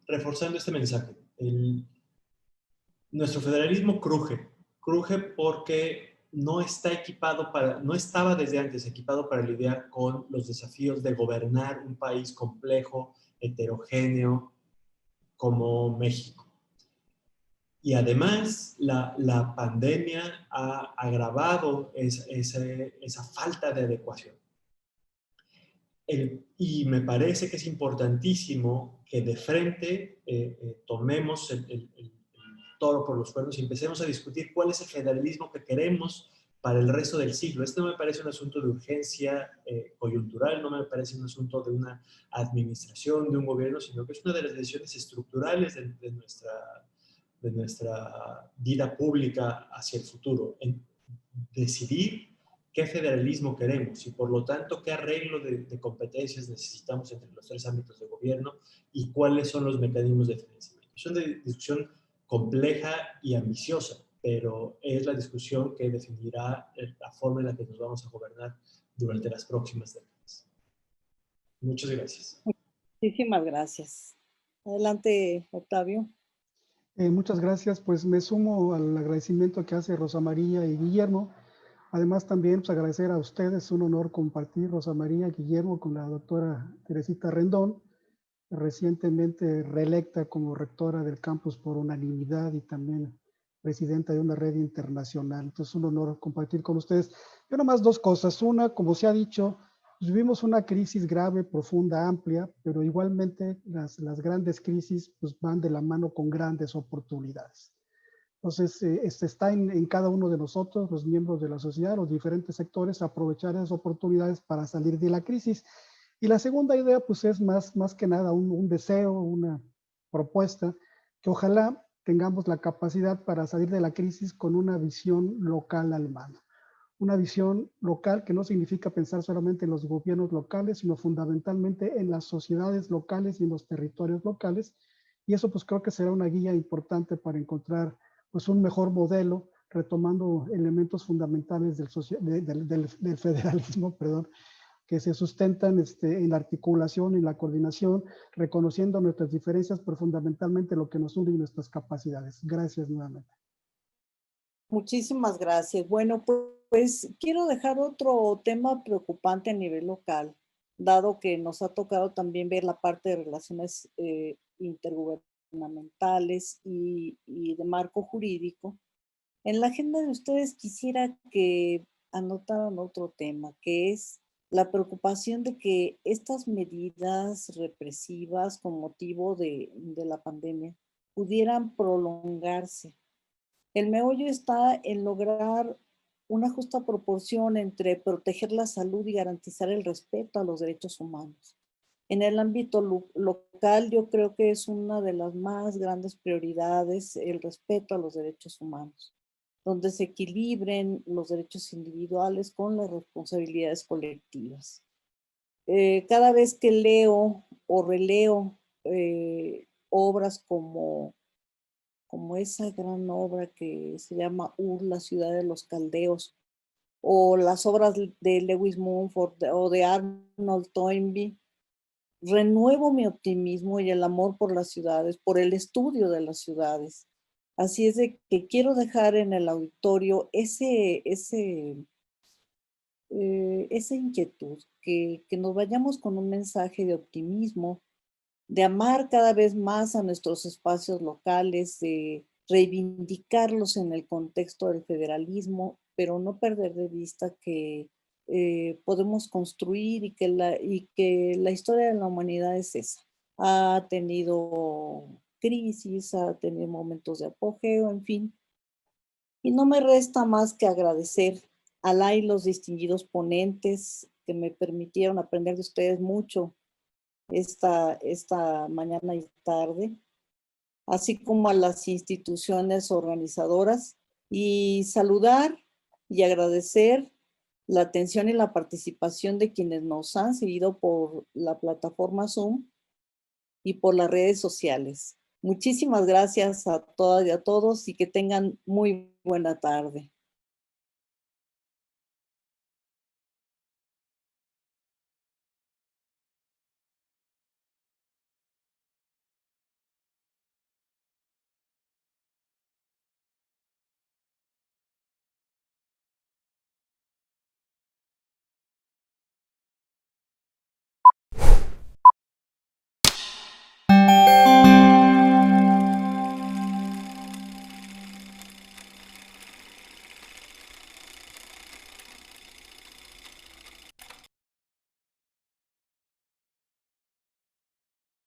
reforzando este mensaje. Nuestro federalismo cruje porque no estaba desde antes equipado para lidiar con los desafíos de gobernar un país complejo, heterogéneo como México. Y además, la pandemia ha agravado esa falta de adecuación. Y me parece que es importantísimo que de frente tomemos el toro por los cuernos y empecemos a discutir cuál es el federalismo que queremos para el resto del siglo. Este no me parece un asunto de urgencia coyuntural, no me parece un asunto de una administración, de un gobierno, sino que es una de las decisiones estructurales de nuestra vida pública hacia el futuro. En decidir qué federalismo queremos y por lo tanto qué arreglo de competencias necesitamos entre los 3 ámbitos de gobierno y cuáles son los mecanismos de financiamiento. Es una discusión compleja y ambiciosa, pero es la discusión que definirá la forma en la que nos vamos a gobernar durante las próximas décadas. Muchas gracias. Muchísimas gracias. Adelante, Octavio. Muchas gracias, pues me sumo al agradecimiento que hace Rosa María y Guillermo. Además también pues, agradecer a ustedes, un honor compartir Rosa María y Guillermo con la doctora Teresita Rendón, recientemente reelecta como rectora del campus por unanimidad y también presidenta de una red internacional. Entonces un honor compartir con ustedes. Yo nomás 2 cosas. Una, como se ha dicho, pues, vivimos una crisis grave, profunda, amplia, pero igualmente las grandes crisis pues, van de la mano con grandes oportunidades. Entonces, está en cada uno de nosotros, los miembros de la sociedad, los diferentes sectores, aprovechar esas oportunidades para salir de la crisis. Y la segunda idea, pues es más que nada un deseo, una propuesta, que ojalá tengamos la capacidad para salir de la crisis con una visión local al mano. Una visión local que no significa pensar solamente en los gobiernos locales, sino fundamentalmente en las sociedades locales y en los territorios locales. Y eso pues creo que será una guía importante para encontrar pues un mejor modelo, retomando elementos fundamentales del federalismo, perdón, que se sustentan en la articulación y la coordinación, reconociendo nuestras diferencias, pero fundamentalmente lo que nos une y nuestras capacidades. Gracias nuevamente. Muchísimas gracias. Bueno, pues quiero dejar otro tema preocupante a nivel local, dado que nos ha tocado también ver la parte de relaciones intergubernamentales y de marco jurídico. En la agenda de ustedes quisiera que anotaran otro tema, que es la preocupación de que estas medidas represivas con motivo de la pandemia pudieran prolongarse. El meollo está en lograr una justa proporción entre proteger la salud y garantizar el respeto a los derechos humanos. En el ámbito local, yo creo que es una de las más grandes prioridades el respeto a los derechos humanos, donde se equilibren los derechos individuales con las responsabilidades colectivas. Cada vez que leo o releo obras como esa gran obra que se llama Ur, la ciudad de los caldeos, o las obras de Lewis Mumford o de Arnold Toynbee, renuevo mi optimismo y el amor por las ciudades, por el estudio de las ciudades. Así es de que quiero dejar en el auditorio esa inquietud, que nos vayamos con un mensaje de optimismo, de amar cada vez más a nuestros espacios locales, de reivindicarlos en el contexto del federalismo, pero no perder de vista que podemos construir y que la historia de la humanidad es esa. Ha tenido crisis, ha tenido momentos de apogeo, en fin. Y no me resta más que agradecer a la y los distinguidos ponentes que me permitieron aprender de ustedes mucho esta mañana y tarde, así como a las instituciones organizadoras, y saludar y agradecer la atención y la participación de quienes nos han seguido por la plataforma Zoom y por las redes sociales. Muchísimas gracias a todas y a todos y que tengan muy buena tarde.